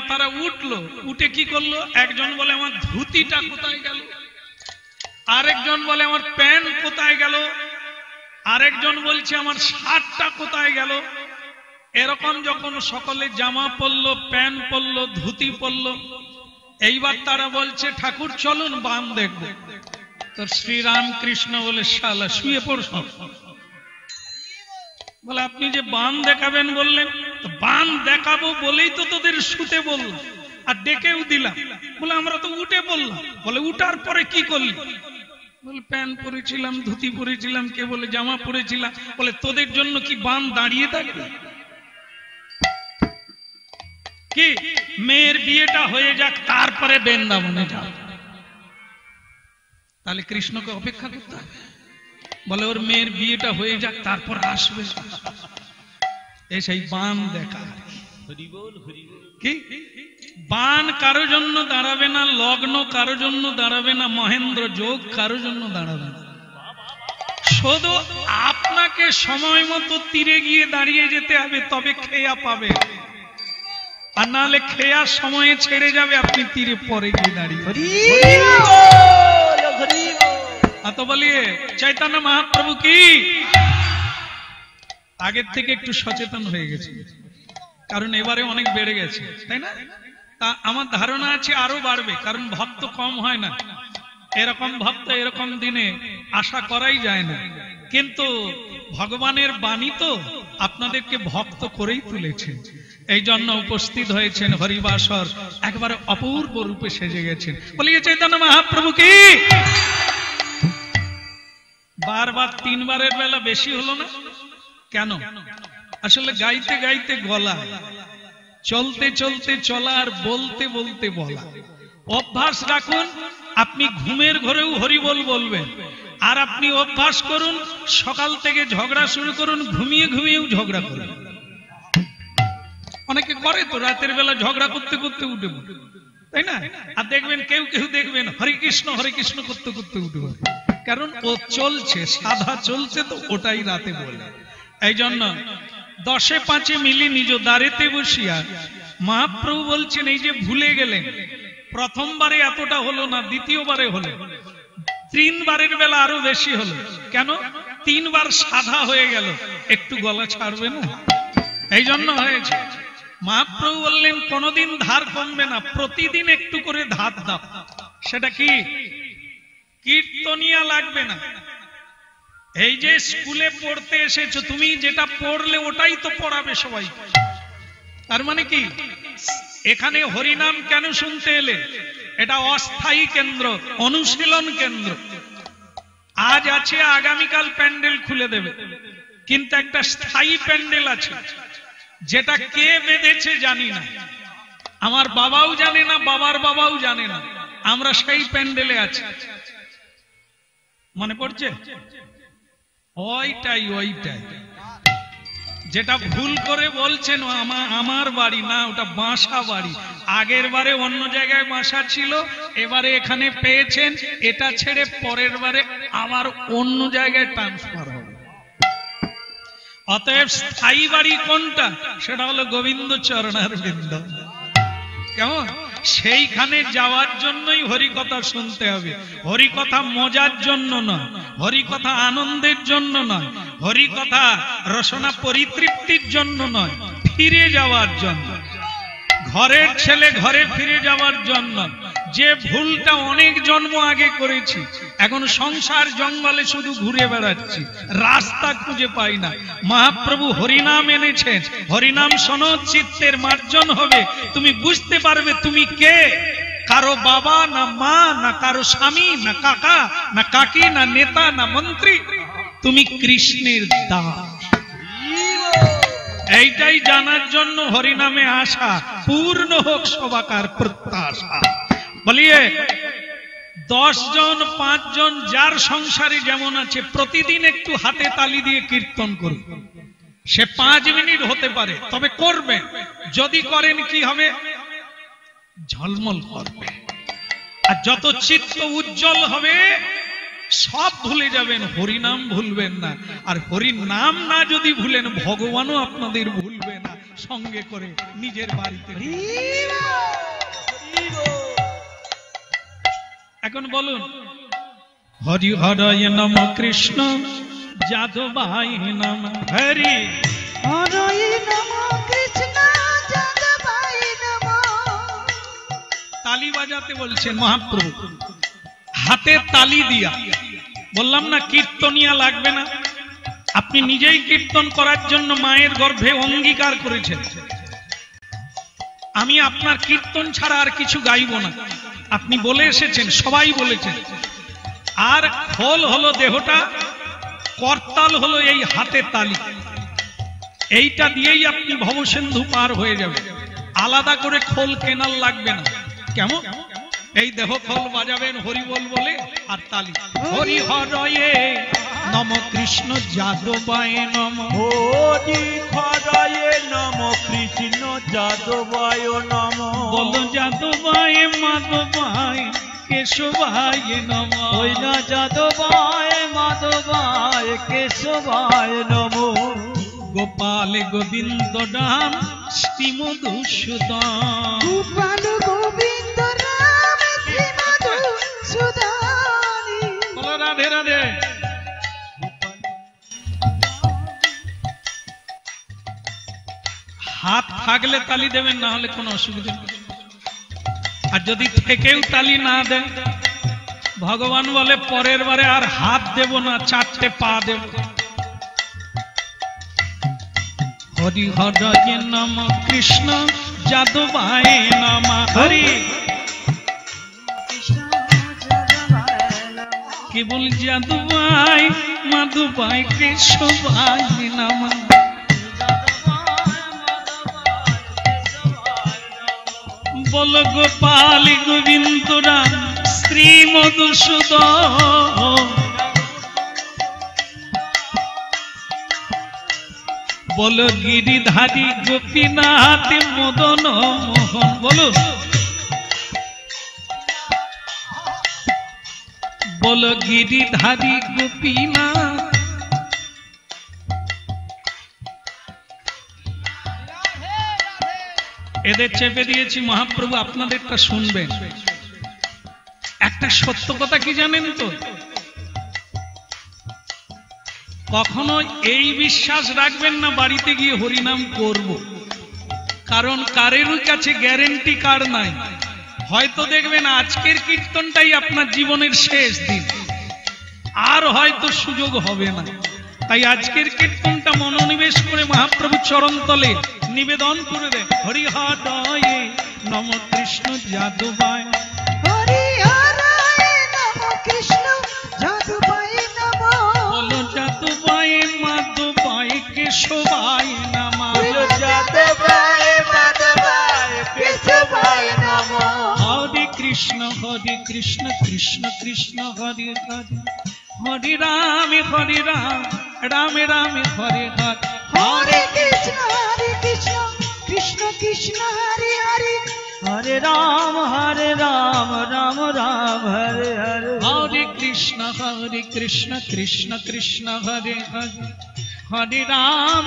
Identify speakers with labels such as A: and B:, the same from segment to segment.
A: তারা উঠলো, উঠে কি করলো? একজন বলে আমার ধুতিটা কোথায় গেল, আরেকজন বলে আমার প্যান্ট কোথায় গেল, আরেকজন বলছে আমার শার্টটা কোথায় গেল। এরকম যখন সকলে জামা পরলো, প্যান্ট পরলো, ধুতি পরলো, এইবার তারা বলছে ঠাকুর চলুন বান দেখবো। তো শ্রীরামকৃষ্ণ বলে শালা শুয়ে পড়ছ, বলে আপনি যে বান দেখাবেন বললেন, বান দেখাবো বলেই তো তোদের শুতে বললাম আর ডেকেও দিলাম। বলে আমরা তো উঠে বললাম। বলে উঠার পরে কি করলি? বলে প্যান্ট পরেছিলাম, ধুতি পরেছিলাম, কে বলে জামা পরেছিলাম। বলে তোদের জন্য কি বান দাঁড়িয়ে থাকবে? কি মেয়ের বিয়েটা হয়ে যাক তারপরে বৃন্দাবনে যাও, তাহলে কৃষ্ণকে অপেক্ষা করতে হবে? বলে ওর মেয়ের বিয়েটা হয়ে যাক তারপর আসবে। এই সেই বান দেখা। কি বান কারো জন্য দাঁড়াবে না, লগ্ন কারো জন্য দাঁড়াবে না, মহেন্দ্র যোগ কারো জন্য দাঁড়াবে না। শুধু আপনাকে সময় মতো তীরে গিয়ে দাঁড়িয়ে যেতে হবে, তবে খেয়া পাবে। আর নাহলে খেয়ার সময়ে ছেড়ে যাবে, আপনি তীরে পরে গিয়ে দাঁড়িয়ে। তো বলিয়ে চৈতন্য মহাপ্রভু কি আগের থেকে একটু সচেতন হয়ে গেছে, কারণ এবারে অনেক বেড়ে গেছে, তাই না? তা আমার ধারণা আছে আরো বাড়বে, কারণ ভক্ত কম হয় না। এরকম ভক্ত এরকম দিনে আশা করাই যায় না, কিন্তু ভগবানের বাণী তো আপনাদেরকে ভক্ত করেই তুলেছেন। এই জন্য উপস্থিত হয়েছেন হরিবাসর, একবারে অপূর্ব রূপে সেজে গেছেন। বলিয়ে চৈতন্য মহাপ্রভু কি। বারবার তিনবারের বেলা বেশি হলো না কেন? আসলে গাইতে গাইতে গলা, চলতে চলতে চলা, আর বলতে বলতে বলা। অভ্যাস রাখুন, আপনি ঘুমের ঘরেও হরিবল বলবেন। আর আপনি অভ্যাস করুন, সকাল থেকে ঝগড়া শুরু করুন, ঘুমিয়ে ঘুমিয়েও ঝগড়া করুন। অনেকে করে তো রাতের বেলা ঝগড়া করতে করতে উঠে, তাই না? আর দেখবেন কেউ কেউ দেখবেন হরে কৃষ্ণ করতে করতে উঠে, কারণ ও চলছে, সাধা চলছে, তো ওটাই রাতে বলে। এই জন্য 10-5 মিলি নিজ দ্বারেতে বসিয়া মহাপ্রভু বলছেন, এই যে ভুলে গেলেন, প্রথমবারে এতটা হলো না, দ্বিতীয়বারে হলো, 3 বারের বেলা আরো বেশি হলো। কেন? 3 বার সাধা হয়ে গেল, একটু গলা ছাড়বে না, এই জন্য হয়েছে। মহাপ্রভু বললেন কোনদিন ধার কমবে না, প্রতিদিন একটু করে ধার দাও। সেটা কি? কীর্তনিয়া লাগবে না। এই যে স্কুলে পড়তে এসেছো, তুমি যেটা পড়লে ওটাই তো পড়াবে সবাই। তার মানে কি? এখানে হরিনাম কেন শুনতে এলে? এটা অস্থায়ী কেন্দ্র, অনুশীলন কেন্দ্র। আজ আছে, আগামীকাল প্যান্ডেল খুলে দেবে, কিন্তু একটা স্থায়ী প্যান্ডেল আছে, যেটা কে বেঁধেছে জানি না, আমার বাবাও জানে না, বাবার বাবাও জানে না, আমরা সেই প্যান্ডেলে আছি। মনে পড়ছে? ওইটাই যেটা ভুল করে বলছেন আমার বাড়ি না, ওটা বাসা বাড়ি। আগের বারে অন্য জায়গায় বাসা ছিল, এবারে এখানে পেয়েছেন, এটা ছেড়ে পরের বারে আবার অন্য জায়গায় ট্রান্সফার হবে। অতএব স্থায়ী বাড়ি কোনটা? সেটা হলো গোবিন্দ চরণার বৃন্দ। কেমন? সেইখানে যাওয়ার জন্যই হরিকথা শুনতে হবে। হরিকথা মজার জন্য নয়, হরিকথা আনন্দের জন্য নয়, হরিকথা রসনা পরিতৃপ্তির জন্য নয়, ফিরে যাওয়ার জন্য। ঘরের ছেলে ঘরে ফিরে যাওয়ার জন্য। যে ভুলটা অনেক জন্ম আগে করেছি, এখন সংসার জঙ্গলে শুধু ঘুরে বেড়াচ্ছি, রাস্তা খুঁজে পাই না। মহাপ্রভু হরিনাম এনেছেন, হরিনাম শোনো, চিত্তের মার্জন হবে, তুমি বুঝতে পারবে তুমি কে। কারো বাবা না মা, না কারো স্বামী, না কাকা না কাকি, না নেতা না মন্ত্রী, তুমি কৃষ্ণের দাস। এইটাই জানার জন্য হরিনামে আসা। পূর্ণ হোক সবাকার প্রত্যাশা। বলিয়ে 10 জন 5 জন যার সংসারে যেমন আছে, প্রতিদিন একটু হাতে তালি দিয়ে কীর্তন করুন। সে 5 মিনিট হতে পারে, তবে করবেন। যদি করেন কি হবে? ঝলমল করবে। আর যত চিত্ত উজ্জ্বল হবে, সব ভুলে যাবেন, হরিনাম ভুলবেন না। আর হরির নাম না যদি ভুলেন, ভগবানও আপনাদের ভুলবে না, সঙ্গে করে নিজের বাড়িতে। এখন বলুন, হরি হরয় নম কৃষ্ণ যাদবায় নম। হরি
B: হরয় নম কৃষ্ণ যাদবায় নম।
A: তালি বাজাতে বলছেন মহাপ্রভু, হাতে তালি দিয়া। বললাম না কীর্তনিয়া লাগবে না, আপনি নিজেই কীর্তন করার জন্য মায়ের গর্ভে অঙ্গীকার করেছেন, আমি আপনার কীর্তন ছাড়া আর কিছু গাইব না। আপনি বলে এসেছেন, সবাই বলেছেন। আর খোল হলো দেহটা, করতাল হলো এই হাতে তালি। এইটা দিয়েই আপনি ভবসিন্ধু পার হয়ে যাবেন, আলাদা করে খোল কেনার লাগবে না। কেমন? এই দেহ খোল বাজাবেন হরি বল বলে আর তালি। হরি হরয়ে নম কৃষ্ণ যাদবায় নম।
C: হরি হরয়ে নম কৃষ্ণ যাদবায় নম।
A: বল যাদবায় মাধবায় কেশবায় নম।
C: ওই না যাদবায় মাধবায় কেশবায় নম।
A: গোপাল গোবিন্দ রাম শ্রী মধুসূদন।
B: গোপাল গোবিন্দ রাম শ্রী মধুসূদন।
A: বলো রাধে রাধে। হাত থাকলে তালি দেবেন, না হলে কোনো অসুবিধা নেই। আর যদি থেকেও তালি না দেন, ভগবান বলে পরের বারে আর হাত দেব না, 4টে পা দেব। হরি হরয়ে নম কৃষ্ণ যাদবায় নম। হরি কেবল যাদবায় মাধবায় কেশবায় নম। বল গোপাল গোবিন্দ রাম শ্রী মধুসূদন। বল গিরিধারী গোপীনাথ মদন মোহন। বলো বল গিরিধারী গোপীনাথ। এদের চেপে দিয়েছি মহাপ্রভু, আপনাদেরটা শুনবেন। একটা সত্য কথা কি জানেন তো, কখনো এই বিশ্বাস রাখবেন না বাড়িতে গিয়ে হরিনাম করব, কারণ কারেরও কাছে গ্যারেন্টি কার্ড নাই। হয়তো দেখবেন আজকের কীর্তনটাই আপনার জীবনের শেষ দিন, আর হয়তো সুযোগ হবে না। তাই আজকের কীর্তনটা মনোনিবেশ করে মহাপ্রভু চরণতলে নিবেদন করে দেন। হরি হরয়ে নম কৃষ্ণ যাদবায়।
B: হরি হরয়ে নম কৃষ্ণ যাদবায় নম।
A: বলো যাদবায় মাধবায় কেশবায় নম।
C: যাদবায় মাধবায় কেশবায় নম।
A: হরে কৃষ্ণ কৃষ্ণ কৃষ্ণ হরে হরে। হরে রাম রাম রাম হরে হরে।
B: হরে কৃষ্ণ কৃষ্ণ কৃষ্ণ হরে হরে।
C: হরে রাম রাম রাম হরে হরে।
A: হরে কৃষ্ণ কৃষ্ণ কৃষ্ণ হরে হরে। হরে রাম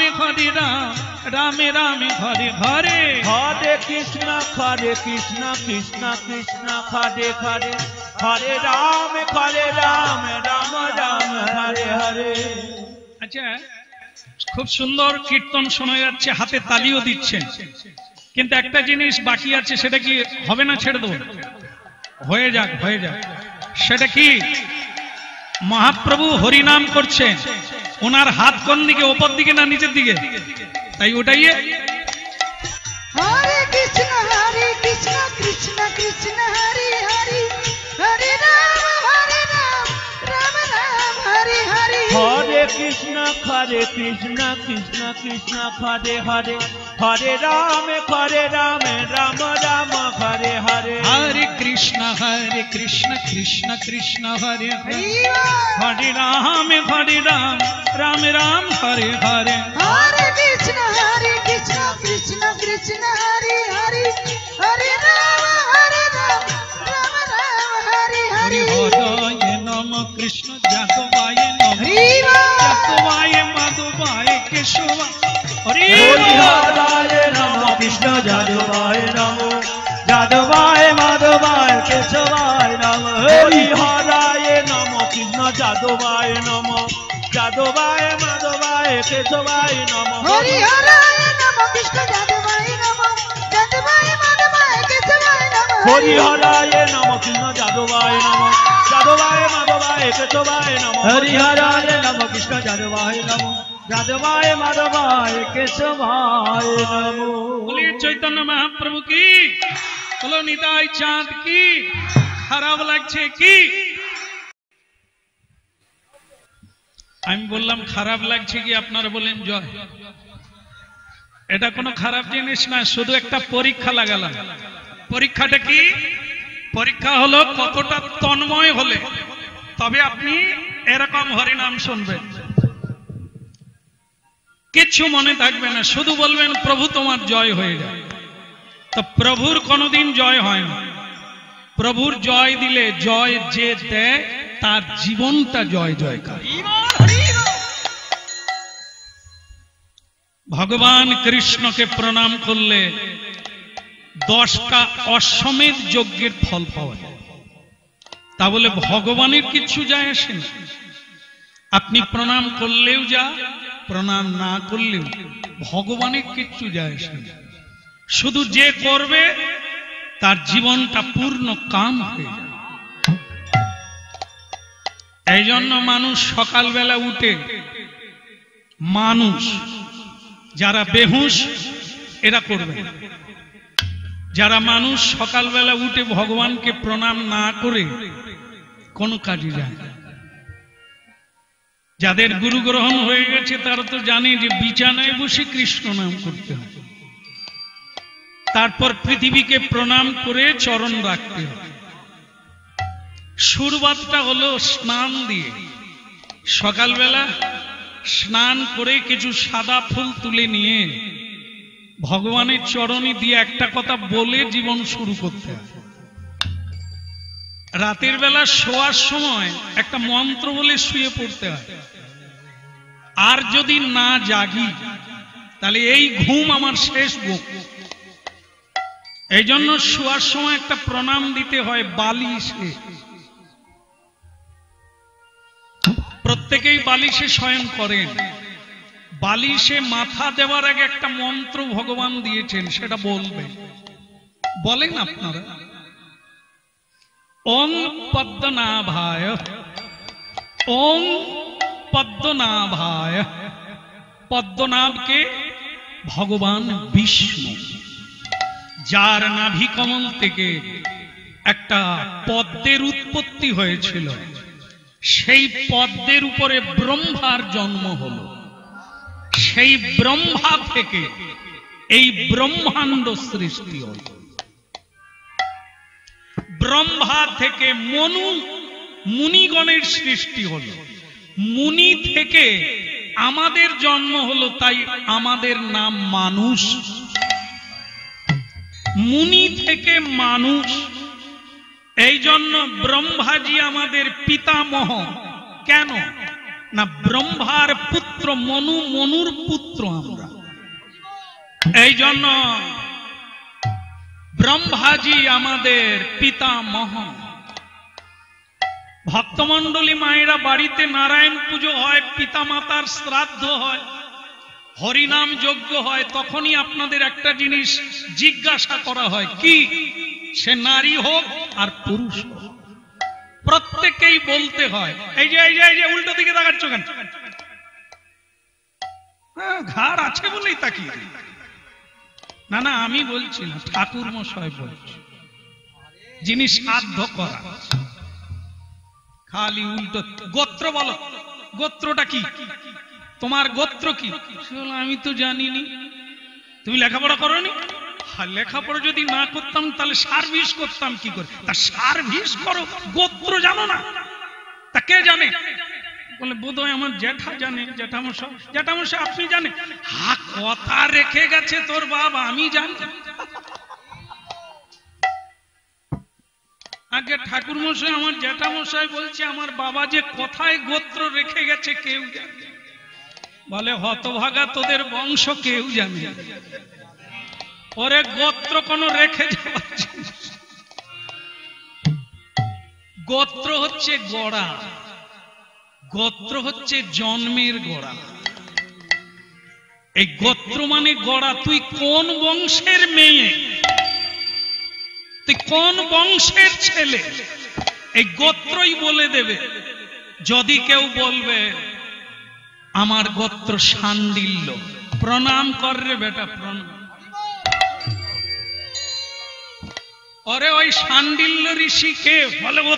A: রাম রাম হরে হরে।
C: হরে কৃষ্ণ কৃষ্ণ কৃষ্ণ হরে হরে। হরে রাম রাম রাম হরে হরে।
A: আচ্ছা, খুব সুন্দর কীর্তন শোনা যাচ্ছে, হাতে তালিও দিচ্ছেন, কিন্তু একটা জিনিস বাকি আছে, সেটা কি হবে না? ছেড়ে দেবো, হয়ে যাক হয়ে যাক। সেটা কি? মহাপ্রভু হরিনাম করছেন, ওনার হাত কোন দিকে, ওপর দিকে না নিচের দিকে? তাই ওটাই
B: হরে কৃষ্ণ কৃষ্ণ কৃষ্ণ হরে হরে। হরে রাম রাম রাম হরে হরে।
C: হরে কৃষ্ণ কৃষ্ণ কৃষ্ণ হরে হরে। হরে রাম রাম রাম হরে হরে।
A: হরে কৃষ্ণ কৃষ্ণ কৃষ্ণ হরে হরে। হরে রাম রাম রাম হরে হরে।
B: হরে কৃষ্ণ কৃষ্ণ কৃষ্ণ হরে হরে। হরে রাম রাম রাম হরে
A: হরি
B: হরে।
A: হরয়ে নম কৃষ্ণ যাদবায় নম। যাদবায় মাধবায় কেশবায়। হরি
C: হরে নম কৃষ্ণ যাদবায় নম। যাদবায় মাধবায় কেশবায় নম। হরি যাদবায় নম, যাদবায় মাধবায় কেশবায় নম।
B: হরি হরায় নম কৃষ্ণ যাদবায় নম, যাদবায় মাধবায় কেশবায় নম।
C: হরি হরায় নম কৃষ্ণ যাদবায় নম, যাদবায় মাধবায় কেশবায় নম।
D: হরি হরায় নম কৃষ্ণ যাদবায় নম, যাদবায় মাধবায় কেশবায় নম।
A: বলিए চৈতন্য মহাপ্রভু কি, বলো নিতাই চাঁদ কি। খারাপ লাগছে কি? আমি বললাম খারাপ লাগছে কি, আপনারা বলেন জয়। এটা কোনো খারাপ জিনিস না, শুধু একটা পরীক্ষা লাগালাম। পরীক্ষাটা কি? পরীক্ষা হলো কতটা তন্ময় হলে তবে আপনি এরকম হরিনাম শুনবেন। কিচ্ছু মনে থাকবে না, শুধু বলবেন প্রভু তোমার জয় হয়ে যায়। তো প্রভুর কোনোদিন জয় হয় না। প্রভুর জয় দিলে জয় যে দেয় তার জীবনটা জয় জয়কার। ভগবান কৃষ্ণকে প্রণাম করলে 10টা অশ্বমেধ যজ্ঞের ফল পাওয়া যায়। তা বলে ভগবানের কিছু যায় আসে না। আপনি প্রণাম করলেও যা, প্রণাম না করলেও ভগবানের কিচ্ছু যায় আসে না। শুধু যে করবে তার জীবনটা পূর্ণ কাম হয়ে যায়। এই জন্য মানুষ সকালবেলা উঠে, মানুষ যারা বেহুশ এরা করবে, যারা মানুষ সকালবেলা উঠে ভগবানকে প্রণাম না করে কোনো কাজে যায় না। যাদের গুরু গ্রহণ হয়ে গেছে তারা তো জানে যে বিছানায় বসে কৃষ্ণ নাম করতে হয়, তারপর পৃথিবীকে প্রণাম করে চরণ রাখতে হয়। শুরুয়াতটা হলো স্নান দিয়ে। সকালবেলা স্নান করে কিছু সাদা ফুল তুলে নিয়ে ভগবানের চরণে দিয়ে একটা কথা বলে জীবন শুরু করতে হয়। রাতের বেলা শোয়ার সময় একটা মন্ত্র বলে শুয়ে পড়তে হয়। আর যদি না জাগি তাহলে এই ঘুম আমার শেষ ঘুম। এই জন্য শোয়ার সময় একটা প্রণাম দিতে হয় বালিশে। প্রত্যেকেই বালিশে শয়ন করেন। বালিশে মাথা দেওয়ার আগে একটা মন্ত্র ভগবান দিয়েছেন, সেটা বলবেন। বলেন আপনারা, ওং পদ্মনাভায়, ওং পদ্মনাভায়। পদ্মনাভকে ভগবান বিষ্ণু, যার নাভি কমল থেকে একটা পদ্মের উৎপত্তি হয়েছিল, সেই পদ্মের উপরে ব্রহ্মার জন্ম হলো। সেই ব্রহ্মা থেকে এই ব্রহ্মাণ্ড সৃষ্টি হল। ব্রহ্মা থেকে মুনিগণের সৃষ্টি হল। মুনি থেকে আমাদের জন্ম হলো, তাই আমাদের নাম মানুষ। মুনি থেকে মানুষ। এই জন্য ব্রহ্মাজি আমাদের পিতামহ। কেন না ব্রহ্মার পুত্র মনু, মনুর পুত্র আমরা। এই জন্য ব্রহ্মাজি আমাদের পিতামহ। ভক্তমণ্ডলী মায়েরা বাড়িতে নারায়ণ পুজো হয়, পিতামাতার শ্রাদ্ধ হয়, হরিনাম যজ্ঞ হয়, তখনই আপনাদের একটা জিনিস জিজ্ঞাসা করা হয়, কি? সে নারী হোক আর পুরুষ হোক, প্রত্যেককেই বলতে হয়। এই যে এই যে এই যে উল্টো দিকে তাকাচ্ছ কেন? ঘাড় আছে বলেই তাকিয়ে। না না, আমি বলছি না, ঠাকুর মশাই বলছে। যিনি সাধ্য করা, খালি উল্টো। গোত্র বলো, গোত্রটা কি? তোমার গোত্র কি? আমি তো জানিনি। তুমি লেখাপড়া করোনি? লেখাপড়া যদি না করতাম তাহলে সার্ভিস করতাম কি করে? তা সার্ভিস করো, গোত্র জানো না? তা কে জানে? বলে বোধহয় আমার জ্যাঠা জানে। জ্যাঠামশাই, জ্যাঠামশাই আপনি জানেন? হা, কথা রেখে গেছে তোর বাবা, আমি জানি। আগে ঠাকুর মশাই, আমার জ্যাঠামশাই বলছে আমার বাবা যে কোথায় গোত্র রেখে গেছে কেউ জানে। বলে হতভাগা, তোদের বংশ কেউ জানে। ওরে গোত্র কোন রেখে যাচ্ছে? গোত্র হচ্ছে গড়া। গোত্র হচ্ছে জন্মের গোড়া। এই গোত্র মানে গোড়া। তুই কোন বংশের মেয়ে, তুই কোন বংশের ছেলে, এই গোত্রই বলে দেবে। যদি কেউ বলবে আমার গোত্র শাণ্ডিল্য, প্রণাম কর রে বেটা, প্রণাম। ওরে ওই শাণ্ডিল্য ঋষি কে? বলে ও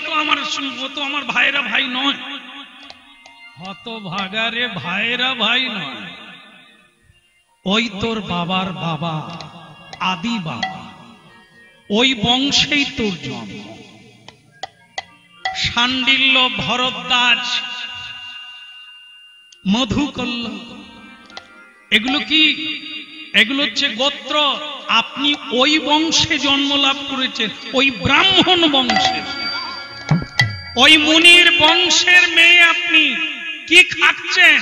A: তো আমার ভাইরা ভাই নয়। হতভাগারে, ভাইরা ভাই নয়, ওই তোর বাবার বাবা, আদি বাবা, ওই বংশেই তোর জন্ম। শাণ্ডিল্য, ভরদ্বাজ, মধুকল্ল, এগুলো কি? এগুলো হচ্ছে গোত্র। আপনি ওই বংশে জন্ম লাভ করেছেন, ওই ব্রাহ্মণ বংশে, ওই মুনির বংশের মেয়ে। আপনি কি খাচ্ছেন?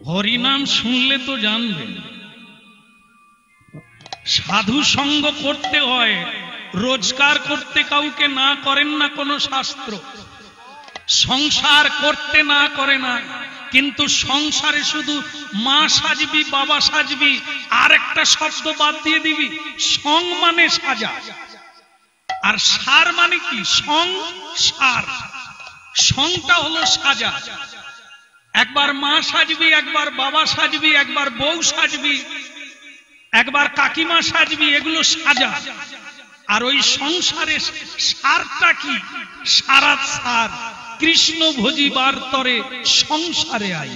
A: হরিনাম শুনলে তো জানবেন, সাধু সঙ্গ করতে হয়। রোজগার করতে কাউকে না করেন না কোনো শাস্ত্র, সংসার করতে না করে না, কিন্তু সংসারে শুধু মা সাজবি, বাবা সাজবি, আর একটা শব্দ বাদ দিয়ে দিবি। সং মানে সাজা, আর সার মানে কি? সংসার। সংটা হলো সাজা। একবার মা সাজবি, একবার বাবা সাজবি, একবার বউ সাজবি, একবার কাকিমা সাজবি, এগুলো সাজা। আর ওই সংসারে সারটা কি? সারা সার। কৃষ্ণ ভজিবার তরে সংসারে আই।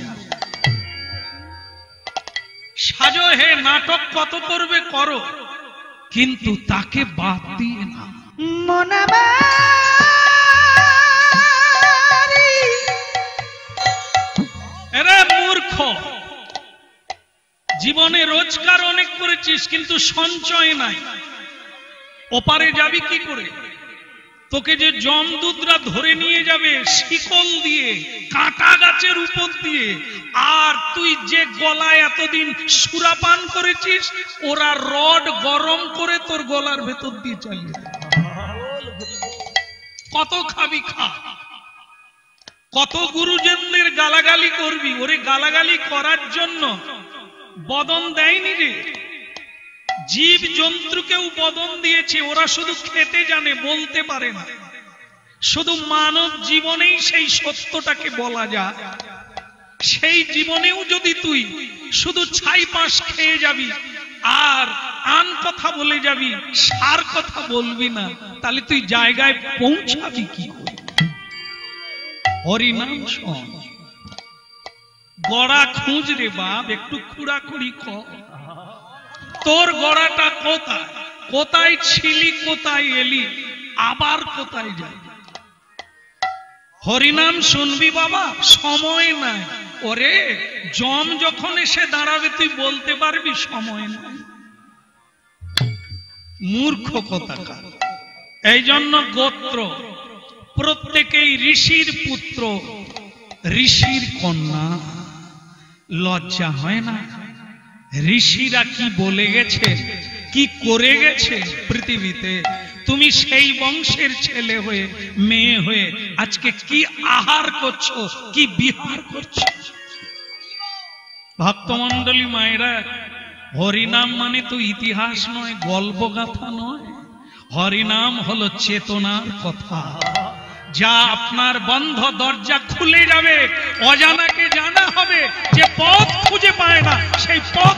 A: সাজো হে, নাটক কত করবে করো, কিন্তু তাকে বাদ দিয়ে না। এরে মূর্খ, জীবনে রোজগার অনেক করেছিস কিন্তু সঞ্চয় নাই, ওপারে যাবি কি করে? তোকে যে যমদূতরা ধরে নিয়ে যাবে শিকল দিয়ে, কাঁটা গাছের উপর দিয়ে, আর তুই যে গলায় এতদিন সুরাপান করেছিস, ওরা রড গরম করে তোর গলার ভেতর দিয়ে চালিয়ে দেবে। কত খাবি খা, কত গুরুজনদের গালাগালি করবি। ওরে গালাগালি করার জন্য বদন দেয়নি রে, জীব জন্তুকেও বদন দিয়েছে, ওরা শুধু খেতে জানে, বলতে পারে না। শুধু মানব জীবনেই সেই সত্যটাকে বলা যায়। সেই জীবনেও যদি তুই শুধু ছাই পাশ খেয়ে যাবি আর আন কথা বলে যাবি, সার কথা বলবি না, তাহলে তুই জায়গায় পৌঁছাবি কি করে? হরিনাম শোন, গড়া খুঁজ রে বাপ, একটু খুঁড়াখুড়ি কর। তোর গড়াটা কোথায়? কোথায় ছিলি, কোথায় এলি, আবার কোথায় যাই? হরিনাম শুনবি বাবা, সময় নাই। ওরে জম যখন এসে দাঁড়াবে তুই বলতে পারবি সময় নাই? মূর্খ কোথাকার। এই জন্য গোত্র, প্রত্যেকেই ঋষির পুত্র, ঋষির কন্যা। লজ্জা হয় না? ঋষিরা কি বলে গেছে, কি করে গেছে পৃথিবীতে, তুমি সেই বংশের ছেলে হয়ে, মেয়ে হয়ে আজকে কি আহার করছো, কি বিহার করছো? ভক্তমন্ডলী মায়েরা, হরিনাম মানে তো ইতিহাস নয়, গল্পগাথা নয়। হরিনাম হলো চেতনার কথা, যা আপনার বন্ধ দরজা খুলে যাবে। অজানাকে জানা হবে, যে পথ খুঁজে পায় না সেই পথ।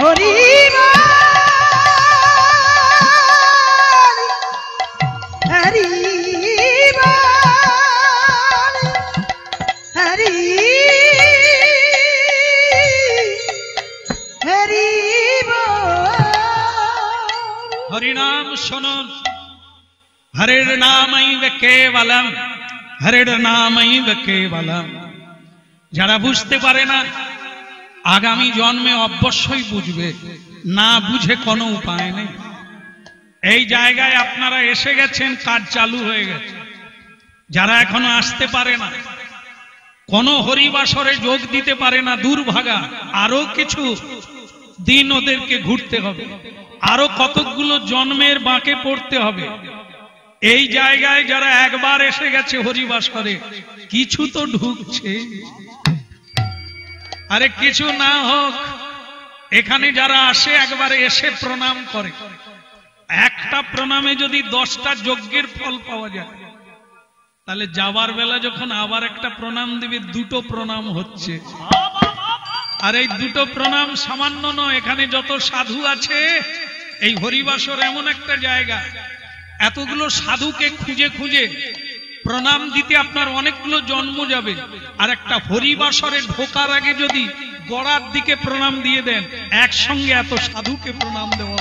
A: হরিনাম শুনুন, হরের নামৈব কেবলম, হরের নামৈব কেবলম। যারা বুঝতে পারে না, আগামী জন্মে অবশ্যই বুঝবে, না বুঝে কোনো উপায় নেই। এই জায়গায় আপনারা এসে গেছেন, কাজ চালু হয়ে গেছে। যারা এখনো আসতে পারে না, কোন হরিবাসরে যোগ দিতে পারে না, দুর্ভাগা, আরো কিছু দিন ওদেরকে ঘুরতে হবে, আরো কতগুলো জন্মের বাঁকে পড়তে হবে। এই জায়গায় যারা একবার এসে গেছে হরিবাসরে কিছু তো ঢুকছে। আরে কিছু না হোক, এখানে যারা আসে একবারে এসে প্রণাম করে, একটা প্রণামে যদি 10টা যজ্ঞের ফল পাওয়া যায়, তাহলে যাবার বেলা যখন আবার একটা প্রণাম দিবে, 2টো প্রণাম হচ্ছে। আর এই 2টো প্রণাম সামান্য নয়, এখানে যত সাধু আছে, এই হরিবাসর এমন একটা জায়গা, এতগুলো সাধুকে খুঁজে খুঁজে প্রণাম দিতে আপনার অনেকগুলো জন্ম যাবে। আর একটা হরিবাসরে ঢোকার আগে যদি গড়ার দিকে প্রণাম দিয়ে দেন, একসঙ্গে এত সাধুকে প্রণাম দেওয়া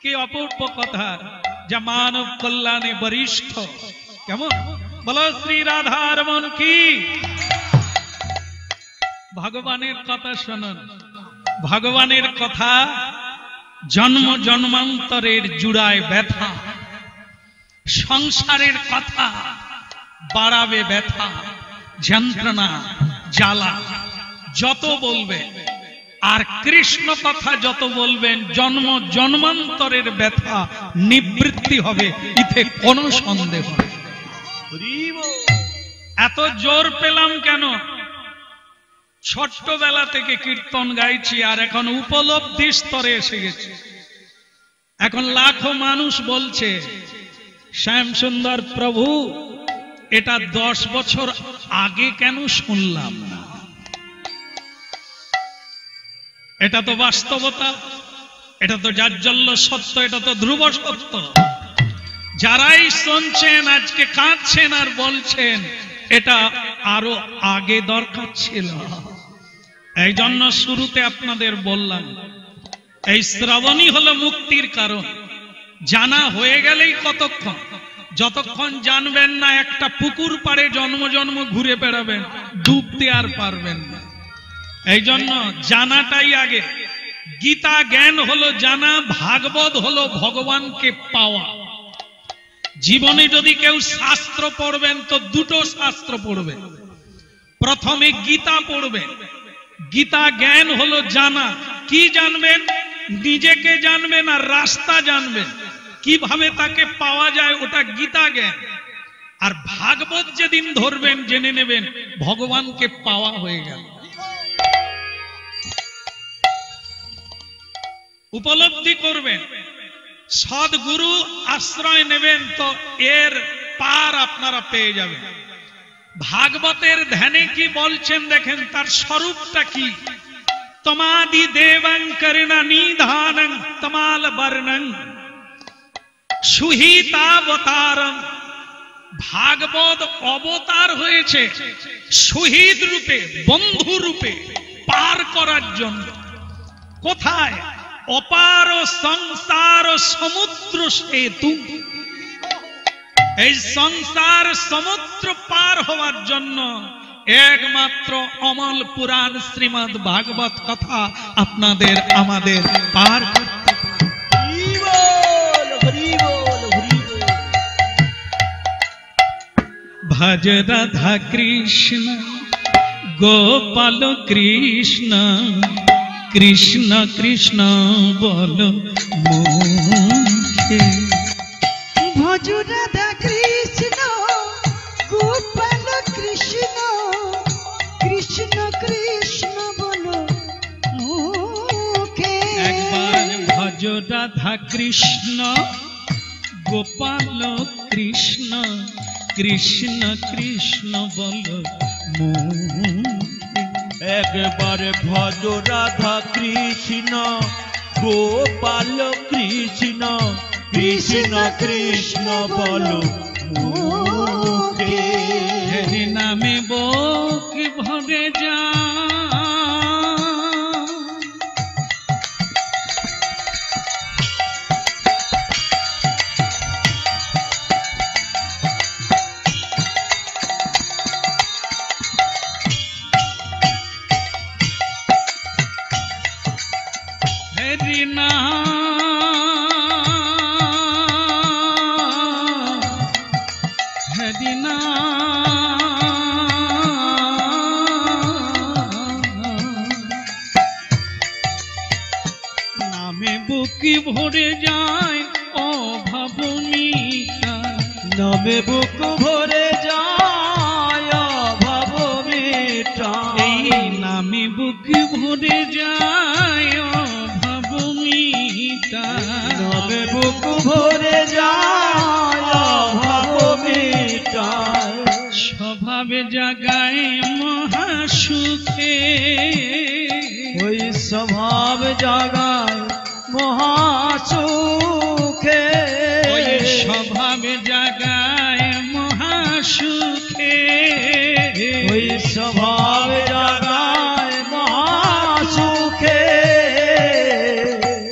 A: কি অপূর্ব কথা, যা মানব কল্যাণে বরিষ্ঠ। কেমন বলো শ্রী রাধারমন কি? ভগবানের কথা শুনুন, ভগবানের কথা জন্ম জন্মান্তরের জুড়ায় ব্যথা, সংসারের কথা বাড়াবে ব্যথা, যন্ত্রণা, জ্বালা যত বলবে, আর কৃষ্ণ কথা যত বলবেন, জন্ম জন্মান্তরের ব্যথা নিবৃত্তি হবে, এতে কোনো সন্দেহ নেই। এত জোর পেলাম কেন? ছোট্টবেলা থেকে কীর্তন গাইছি, আর এখন উপলব্ধি স্তরে এসে গেছে। এখন লাখো মানুষ বলছে, শ্যাম সুন্দর প্রভু, এটা 10 বছর আগে কেন শুনলাম না? এটা তো বাস্তবতা, এটা তো জাজ্জল্য সত্য, এটা তো ধ্রুব সত্য। যারাই শুনছেন আজকে কাঁদছেন আর বলছেন এটা আরো আগে দরকার ছিল। এই জন্য শুরুতে আপনাদের বললাম, এই শ্রবণই হলো মুক্তির কারণ। জানা হয়ে গেলেই কতক্ষণ, যতক্ষণ জানবেন না একটা পুকুর পাড়ে জন্ম জন্ম ঘুরে বেড়াবেন, ডুবতে আর পারবেন না। এই জন্য জানাটাই আগে। গীতা জ্ঞান হলো জানা, ভাগবত হলো ভগবানকে পাওয়া। জীবনে যদি কেউ শাস্ত্র পড়বেন তো 2টো শাস্ত্র পড়বেন। প্রথমে গীতা পড়বেন। গীতা জ্ঞান হলো জানা। কি জানবেন? নিজেকে জানবেন আর রাস্তা জানবেন, কিভাবে তাকে পাওয়া যায়, ওটা গীতা জ্ঞান। আর ভাগবত যেদিন ধরবেন, জেনে নেবেন ভগবানকে পাওয়া হয়ে গেল। উপলব্ধি করবেন, সদ্গুরু আশ্রয় নেবেন, তো এর পার আপনারা পেয়ে যাবেন। ভাগবতের ধ্যানে কি বলছেন দেখেন, তার স্বরূপটা কি? তমাদি দেবং করুণা নিধানং তমাল বর্ণং সুহিতাবতারং। ভাগবত অবতার হয়েছে সুহিত রূপে, বন্ধু রূপে, পার করার জন্য। কোথায়? অপার সংসার সমুদ্র সেতু। এই সংসার সমুদ্র পার হওয়ার জন্য একমাত্র অমল পুরাণ শ্রীমদ্ ভাগবত কথা আপনাদের আমাদের পার করতে ভজ রাধা কৃষ্ণ গোপাল কৃষ্ণ কৃষ্ণ কৃষ্ণ বল মুখে।
B: ভজ রাধা কৃষ্ণ গোপাল কৃষ্ণ কৃষ্ণ কৃষ্ণ বল মুখে।
A: একবার ভজ রাধা কৃষ্ণ গোপাল কৃষ্ণ কৃষ্ণ কৃষ্ণ বল মুখে।
C: একবারে ভজ রাধা কৃষ্ণ গোপাল কৃষ্ণ কৃষ্ণ কৃষ্ণ বলো মুখে।
A: হরি নামে বুক ভরে যা নামে বুকি ভরে যায় অভাব মিটায়,
D: নামে বুক ভরে যায় অভাব মিটায়,
A: এই নামে বুকি ভরে যায় অভাব মিটায়,
D: নামে বুক ভরে যায় অভাব মিটায়,
A: স্বভাবে জাগায় মহাসুখে,
D: ওই স্বভাব জাগায় মহাসুখে,
A: ওই স্বভাবে জাগায় মহাসুখে,
D: ওই স্বভাব জাগায় মহাসুখে,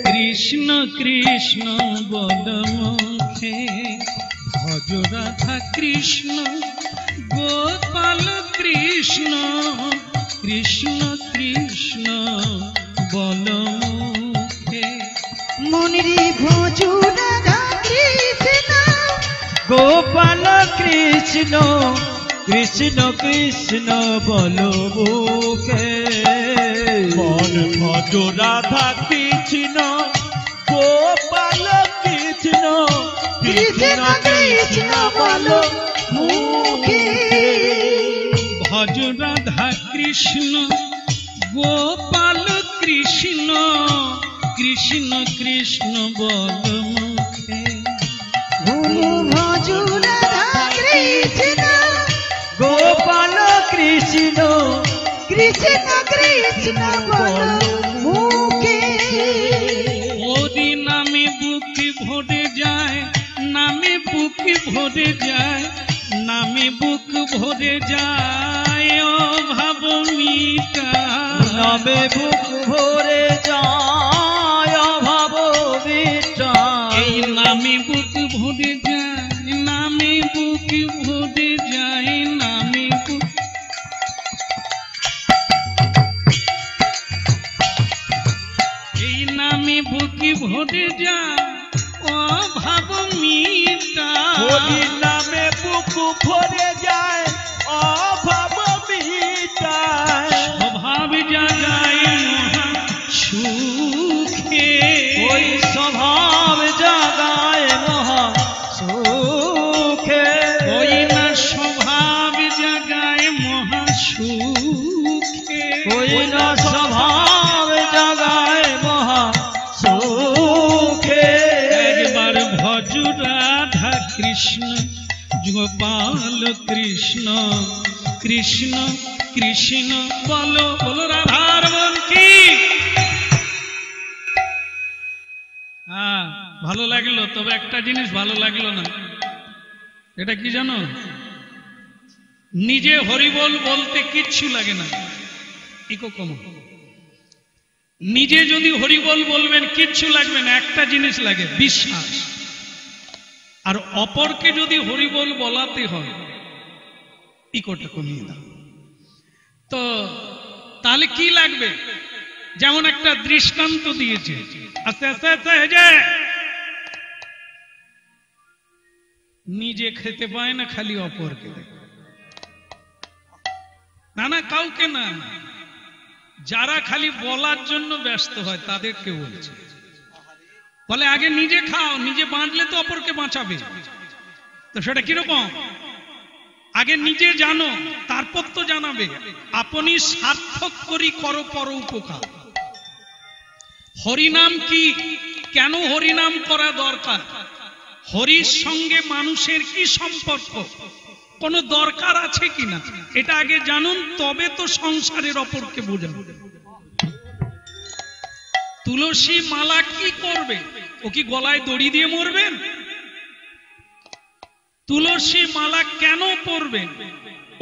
A: কৃষ্ণ কৃষ্ণ বল মুখে, ভজ রাধা কৃষ্ণ গোপাল কৃষ্ণ, কৃষ্ণ কৃষ্ণ বল মুখে,
B: মনিরি ভজু রাধা কৃষ্ণ,
D: গোপাল কৃষ্ণ, কৃষ্ণ কৃষ্ণ বল মুখে,
C: মন ভজ রাধা কৃষ্ণ গোপাল কৃষ্ণ,
B: কৃষ্ণ কৃষ্ণ বলো মুখে,
A: ভজ রাধা কৃষ্ণ গোপাল কৃষ্ণ, কৃষ্ণ কৃষ্ণ বল মুখে,
B: গুরু ভজু রাধা কৃষ্ণ,
D: গোপাল কৃষ্ণ,
B: কৃষ্ণ কৃষ্ণ বলো মুখে,
A: ওরি নামে বুকি ভরে যায়, নামে বুকি ভরে যায়, নামে বুক ভরে যায় অভাব মিটায়,
D: নামে বুক ভরে যায় অভাব মিটায়,
A: এই নামে বুক ভরে যায়, নামে বুক ভরে যায়, নামে বুক, এই নামে বুকি ভরে যায় অভাব মিটায়,
C: হরি নামে বুক ভরে যায় অভাব মিটায়,
A: স্বভাব জাগায় মহা সুখে,
D: ওই স্বভাব জাগায় মহা সুখে,
A: ওই না স্বভাব জাগায় মহা সুখে,
D: ওই না স্বভাব জাগায় মহা সুখে,
A: একবার ভজ রাধা কৃষ্ণ গোপাল কৃষ্ণ, কৃষ্ণ কৃষ্ণ বলো বলো রাধার মন কি, হ্যাঁ ভালো লাগলো, তবে একটা জিনিস ভালো লাগলো না, এটা কি জানো, নিজে হরিবল বলতে কিচ্ছু লাগে না, ইকো কমো, নিজে যদি হরিবল বলবেন কিচ্ছু লাগবে না, একটা জিনিস লাগে বিশ্বাস, আর অপরকে যদি হরিবল বলাতে হয় ইকোটা কমিয়ে দাও, তো তাহলে কি লাগবে, যেমন একটা দৃষ্টান্ত দিয়েছে, আস্তে আস্তে আস্তে এই যে নিজে খেতে পায় না খালি অপরকে দেয়, না না কাউকে না, যারা খালি বলার জন্য ব্যস্ত হয় তাদেরকে বলছে, বলে আগে নিজে খাও, নিজে বাঁচলে তো অপরকে বাঁচাবে, তো সেটা কিরকম, আগে নিজে জানো তারপর তো জানাবে, আপনি সার্থক করি করো পর উপকার, হরিনাম কি, কেন হরিনাম করা দরকার, হরির সঙ্গে মানুষের কি সম্পর্ক, কোনো দরকার আছে কিনা, এটা আগে জানুন, তবে তো সংসারের অপরকে বোঝাবে। তুলসী মালা কি করবে, ও কি গলায় দড়ি দিয়ে মরবেন, তুলসী মালা কেন পরবেন,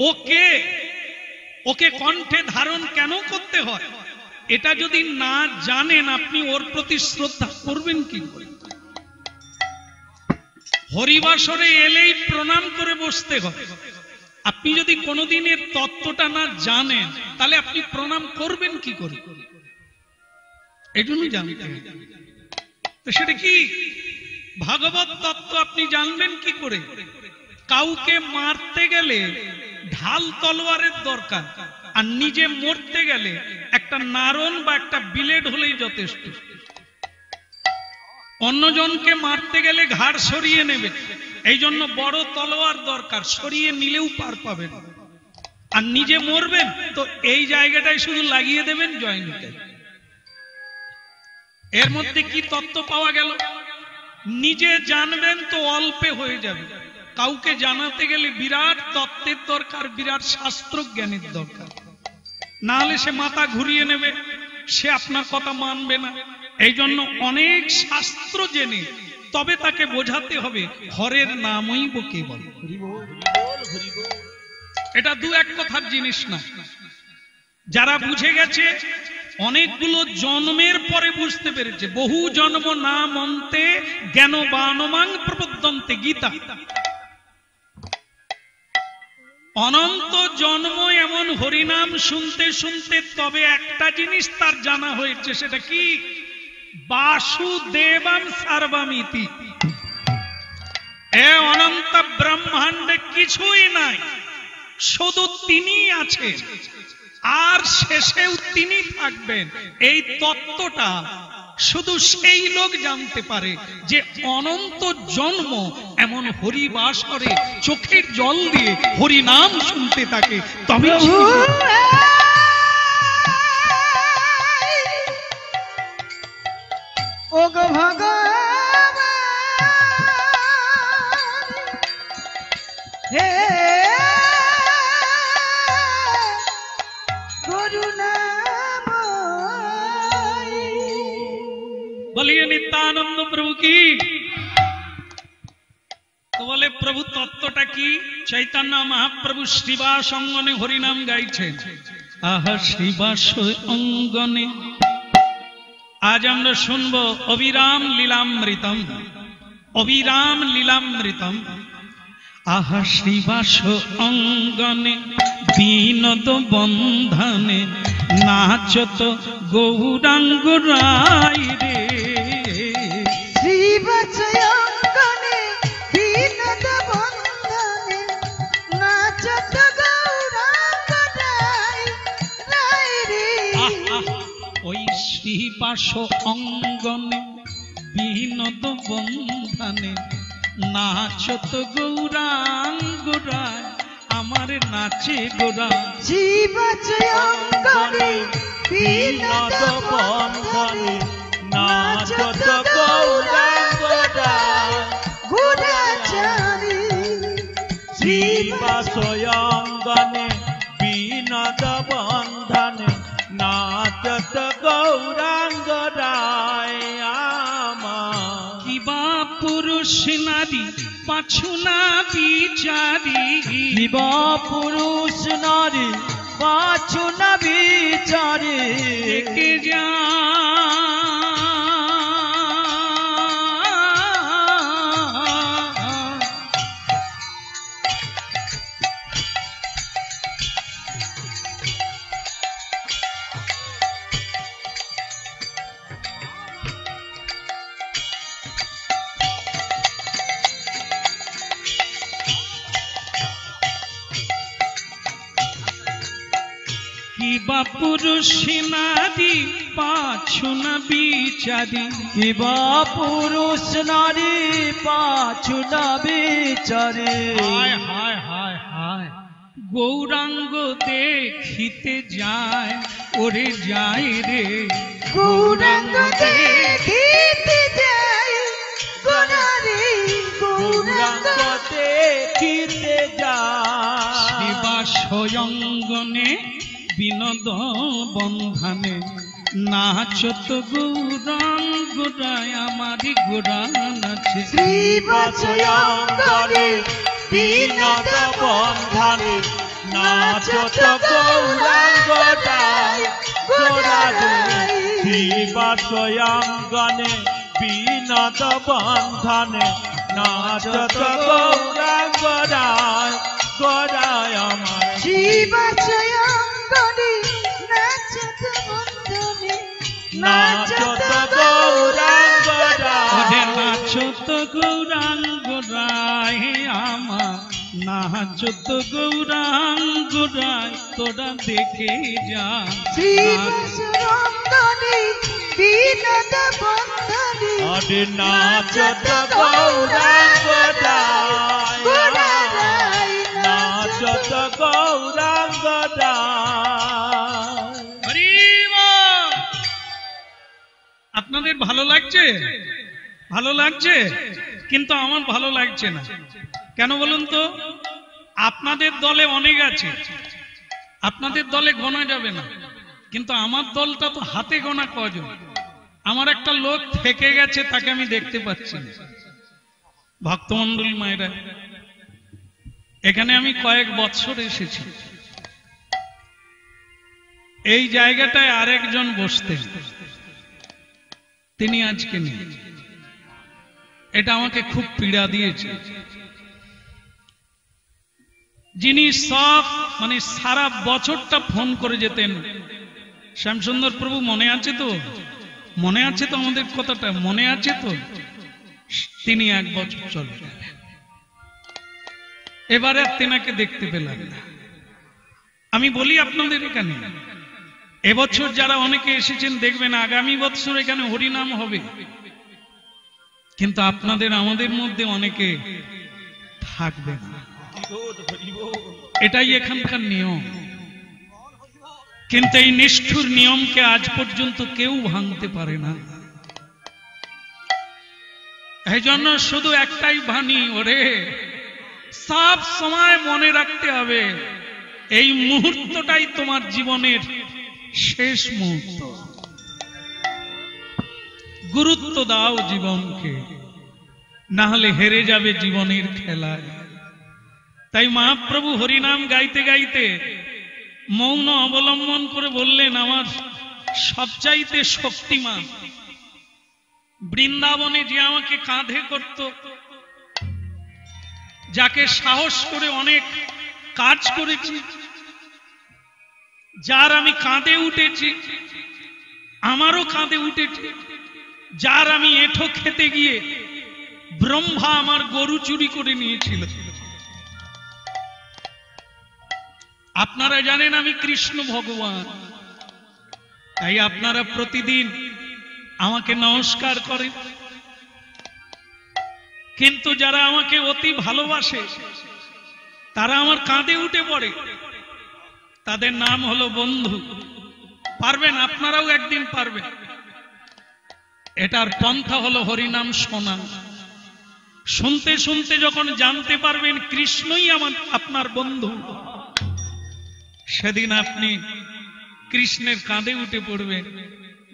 A: ওকে ওকে কণ্ঠে ধারণ কেন করতে হয়, এটা যদি না জানেন আপনি ওর প্রতি শ্রদ্ধা করবেন কি করে, হরিবাসরে এলেই প্রণাম করে বসতে হয়, আপনি যদি কোনোদিনের তত্ত্বটা না জানেন তাহলে আপনি প্রণাম করবেন কি করে, এজন্য জানতে হবে, তো সেটা কি ভাগবত তত্ত্ব আপনি জানবেন কি করে, কাউকে মারতে গেলে ঢাল তলোয়ারের দরকার, আর নিজে মরতে গেলে একটা নারণ বা একটা বিলেট হলেই যথেষ্ট, অন্যজনকে মারতে গেলে ঘাড় সরিয়ে নেবে, এই জন্য বড় তলোয়ার দরকার, সরিয়ে নিলেও পার পাবেন। আর নিজে মরবেন তো এই জায়গাটায় শুধু লাগিয়ে দেবেন জয়েন্টে। এর মধ্যে কি তত্ত্ব পাওয়া গেল? নিজে জানবেন তো অল্পে হয়ে যাবে, কাউকে জানাতে গেলে বিরাট তত্ত্বের দরকার, বিরাট শাস্ত্র জ্ঞানের দরকার, না হলে সে মাথা ঘুরিয়ে নেবে, সে আপনার কথা মানবে না। এই জন্য অনেক শাস্ত্র জেনে তবে তাকে বোঝাতে হবে হরের নামই বকে বল। এটা দু এক কথার জিনিস না। যারা বুঝে গেছে অনেকগুলো জন্মের পরে বুঝতে পেরেছে, বহু জন্ম না মন্তে জ্ঞানবানমাং প্রপদ্যন্তে, গীতা। অনন্ত জন্ম এমন হরিনাম শুনতে শুনতে তবে একটা জিনিস তার জানা হয়েছে, সেটা কি? বাসুদেবম সর্বমিতি। এ অনন্ত ব্রহ্মাণ্ডে কিছুই নাই, শুধু তিনি আছেন আর শেষেও তিনি থাকবেন। এই তত্ত্বটা শুধু সেই লোক জানতে পারে যে অনন্ত জন্ম এমন হরি বাস করে, চোখের জল দিয়ে হরি নাম শুনতে থাকে। তবে
B: ও গো ভগবান হে করুণাময়,
A: বলিয়ে নিত্যানন্দ প্রভু কি। তো বলে প্রভু তত্ত্বটা কি? চৈতন্য মহাপ্রভু শ্রীবাস অঙ্গনে হরিনাম গাইছেন। আহা শ্রীবাস অঙ্গনে আজ আমরা শুনবো অবিরাম লীলামৃতম, অবিরাম লীলামৃতম। আহা শ্রীবাস অঙ্গনে বিনোদ বন্ধনে নাচত গৌরাঙ্গ রায় রে।
B: শ্রীবাস অঙ্গনে বিনোদ বন্ধনে নাচত গৌরাঙ্গ রায় রায় রে।
A: ওই শ্রীবাস অঙ্গনে বিনোদ বন্ধনে নাচত গৌরাঙ্গ রায়, আমার নাচে গোরা।
B: শ্রীবাস অঙ্গনে বিনোদ বন্ধনে নাচত গৌরাঙ্গ রায় গুণাচারী।
C: শ্রীবাস অঙ্গনে বিনোদ বন্ধনে নাচত গৌরাঙ্গ রায় আমার।
A: কিবা পুরুষ নারী পাছু না বিচারি,
D: কিবা পুরুষ নারী পাছু না বিচারে।
A: দেখে যা কিবা পুরুষ নারী পাছু না বিচারি,
D: কিবা পুরুষ নারী পাছু না বিচারে।
A: হায় হায় হায় হায় গৌরাঙ্গ দেখিতে যায়, ওরে যায় রে
B: গৌরাঙ্গ দেখিতে যায় গোরারে, গৌরাঙ্গ
C: দেখিতে যায়।
A: শ্রীবাস অঙ্গনে বিনোদ বন্ধনে নাচত গৌরাঙ্গ রায়, আমারি গোরা নাচে।
B: শ্রীবাস অঙ্গনে বিনোদ
C: বন্ধনে নাচত গৌরাঙ্গ রায় গোরারে। শ্রীবাস অঙ্গনে বিনোদ বন্ধনে নাচত গৌরাঙ্গ রায় গোরায় আমার।
B: শ্রীবাস অঙ্গনে নাচত বন্ধনে
C: নাচত গৌরাঙ্গ
A: ওরে
C: রায়।
A: নাচত গৌরাঙ্গ রায় আমার, নাচত গৌরাঙ্গ রায়, তোরা দেখে যা।
B: শ্রীবাস অঙ্গনে বিনোদ বন্ধনে
C: আরে নাচত গৌরাঙ্গ দাই, নাচত গৌরাঙ্গ দাই।
A: হরি বল। আপনাদের ভালো লাগছে? ভালো লাগছে, কিন্তু আমার ভালো লাগছে না। কেন বলুন তো? আপনাদের দলে অনেক আছে, আপনাদের দলে গোনা যাবে না, কিন্তু আমার দলটা তো হাতে গোনা কজন। আমার একটা লোক থেকে গেছে, তাকে আমি দেখতে পাচ্ছি না। ভক্তমন্ডলী মায়েরা, এখানে আমি কয়েক বছর এসেছি। এই জায়গাটায় আরেকজন বসতেন, তিনি আজকে নেই। এটা আমাকে খুব পীড়া দিয়েছে। যিনি সব মানে সারা বছরটা ফোন করে যেতেন, শ্যামসুন্দর প্রভু মনে আছে তো? মনে আছে তো? আমাদের কথাটা মনে আছে তো? তিনি 1 বছর চলে গেলেন। এবারে তেনাকে দেখতে পেলাম না। আমি বলি আপনাদের এখানে এবছর যারা অনেকে এসেছেন দেখবেন আগামী বছর এখানে হরিনাম হবে, কিন্তু আপনাদের আমাদের মধ্যে অনেকে থাকবে না। এটাই এখানকার নিয়ম। কিন্তু এই নিষ্ঠুর নিয়মকে আজ পর্যন্ত কেউ ভাঙতে পারে না। এই জন্য শুধু একটাই বাণী, ওরে সব সময় মনে রাখতে হবে এই মুহূর্তটাই তোমার জীবনের শেষ মুহূর্ত। গুরুত্ব দাও জীবনকে, না হলে হেরে যাবে জীবনের খেলায়। তাই মহাপ্রভু হরিনাম গাইতে গাইতে মৌন অবলম্বন করে বললেন, আমার সবচাইতে শক্তিমান বৃন্দাবনে যে আমাকে কাঁধে করত, যাকে সাহস করে অনেক কাজ করেছি, যার আমি কাঁধে উঠেছি, আমারও কাঁধে উঠেছে, যার আমি এঁঠো খেতে গিয়ে ব্রহ্মা আমার গরু চুরি করে নিয়েছিল। আপনারা জানেন আমি কৃষ্ণ ভগবান, তাই আপনারা প্রতিদিন আমাকে নমস্কার করেন। কিন্তু যারা আমাকে অতি ভালোবাসে তারা আমার কাঁধে উঠে পড়ে, তাদের নাম হলো বন্ধু। পারবেন, আপনারাও একদিন পারবেন। এটার পন্থা হলো হরিনাম শোনা। শুনতে শুনতে যখন জানতে পারবেন কৃষ্ণই আপনার বন্ধু, সেদিন আপনি কৃষ্ণের কাঁধে উঠে পড়বেন,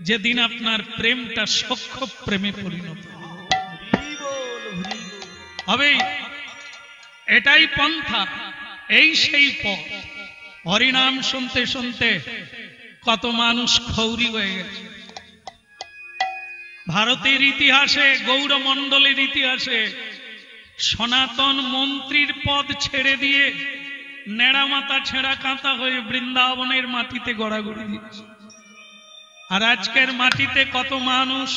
A: যেদিন আপনার প্রেমটা সখ্য প্রেমে পরিণত হবে। এটাই পন্থা, এই সেই পথ। হরিনাম শুনতে শুনতে কত মানুষ খৌরি হয়ে গেছে। ভারতের ইতিহাসে, গৌরমণ্ডলের ইতিহাসে সনাতন মন্ত্রীর পদ ছেড়ে দিয়ে নেড়া মাথা ছেঁড়া কাঁথা হয়ে বৃন্দাবনের মাটিতে গড়াগড়ি দিচ্ছে। আর আজকের মাটিতে কত মানুষ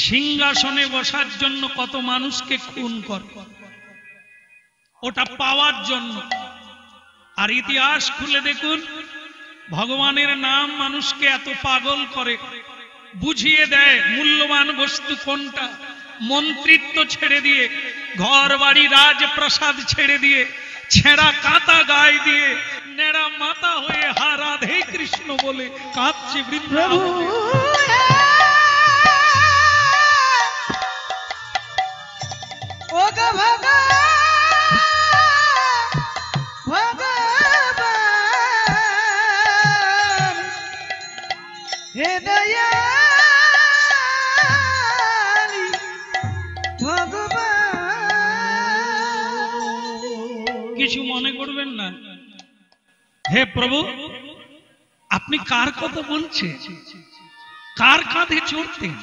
A: সিংহাসনে বসার জন্য কত মানুষকে খুন করে, ওটা পাওয়ার জন্য। আর ইতিহাস খুলে দেখুন, ভগবানের নাম মানুষকে এত পাগল করে, বুঝিয়ে দেয় মূল্যবান বস্তু কোনটা। মন্ত্রিত্ব ছেড়ে দিয়ে, ঘর বাড়ি রাজপ্রাসাদ ছেড়ে দিয়ে, ছেঁড়া কাঁথা গায়ে দিয়ে নেড়া মাথা হয়ে হা রাধে কৃষ্ণ বলে কাঁদছে বৃন্দাবন। কিছু মনে করবেন না। হে প্রভু, আপনি কার কথা বলছেন? কার কাঁধে চড়তেন?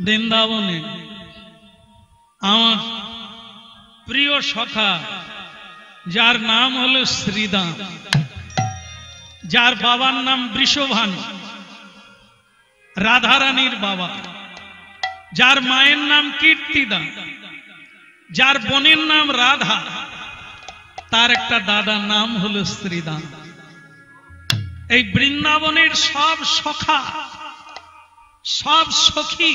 A: বৃন্দাবনে আমার প্রিয় সখা, যার নাম হলো শ্রীদাম, যার বাবার নাম বৃষভানু, রাধারানীর বাবা, যার মায়ের নাম কীর্তিদা, যার বোনের নাম রাধা, তার একটা দাদার নাম হলো শ্রীদাম। এই বৃন্দাবনের সব সখা, সব সখী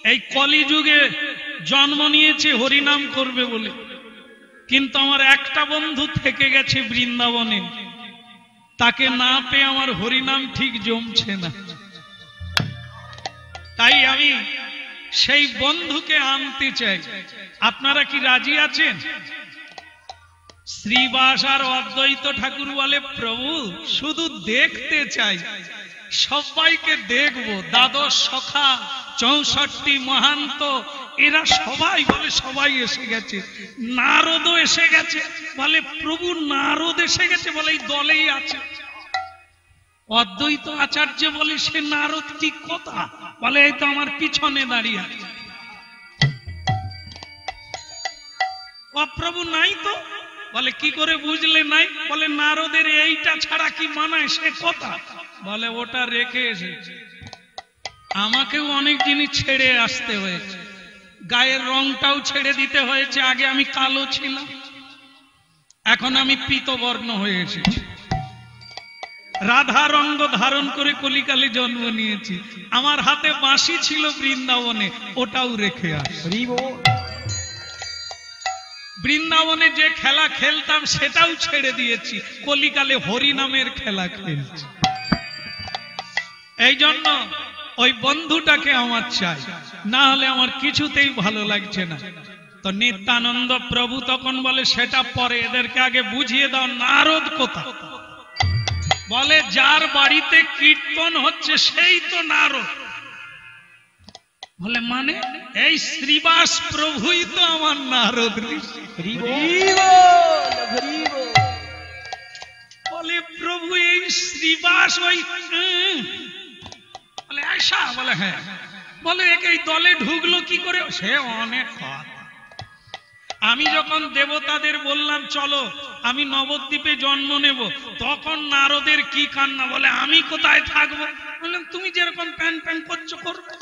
A: এই কলিযুগে জন্ম নিয়েছে হরিনাম করবে বলে, কিন্তু আমার একটা বন্ধু থেকে গেছে বৃন্দাবনে, তাকে না পেয়ে আমার হরিনাম ঠিক জমছে না। তাই আমি সেই বন্ধুকে আনতে চাই। আপনারা কি রাজি আছেন? শ্রীবাস আর অদ্বৈত ঠাকুর বলে, প্রভু শুধু দেখতে চাই, সবাইকে দেখবো। দ্বাদশ সখা, 64 মহান্ত, এরা সবাই বলে সবাই এসে গেছে। নারদও এসে গেছে, বলে প্রভু নারদ এসে গেছে, বলে এই দলেই আছে। অদ্বৈত আচার্য বলে সে নারদ ঠিক কথা, বলে এই তো আমার পিছনে দাঁড়িয়ে আছে। প্রভু নাই তো, বলে কি করে বুঝলে নাই? বলে নারদের এইটা ছাড়া কি মানায় সে কথা, বলে ওটা রেখে এসেছে। আমাকেও অনেক জিনিস ছেড়ে আসতে হয়েছে, গায়ের রংটাও ছেড়ে দিতে হয়েছে। আগে আমি কালো ছিলাম, এখন আমি পীতবর্ণ হয়ে এসেছি। রাধা রঙ্গ ধারণ করে কলিকালে জন্ম নিয়েছি। আমার হাতে বাঁশি ছিল বৃন্দাবনে, ওটাও রেখে আসি। বৃন্দাবনে যে খেলা খেলতাম সেটাও ছেড়ে দিয়েছি, কলিকালে হরি নামের খেলা খেলছি। এই জন্য ওই বন্ধুটাকে আমার চাই, না হলে আমার কিছুতেই ভালো লাগছে না। তো নিত্যানন্দ প্রভু তখন বলে সেটা পরে, এদেরকে আগে বুঝিয়ে দাও নারদ কোথা। বলে যার বাড়িতে কীর্তন হচ্ছে সেই তো নারদ। বলে মানে? এই শ্রীবাস প্রভুই তো আমার নারদ ঋষি। বলে প্রভু এই শ্রীবাস ওই, বলে আয়সা, বলে হ্যাঁ। বলে এই দলে ঢুকলো কি করে? সে অনেক কথা। আমি যখন দেবতাদের বললাম চলো আমি নবদ্বীপে জন্ম নেব, তখন নারদের কি কান্না। বলে আমি কোথায় থাকবো? বললাম তুমি যেরকম প্যান প্যান করছো করবে।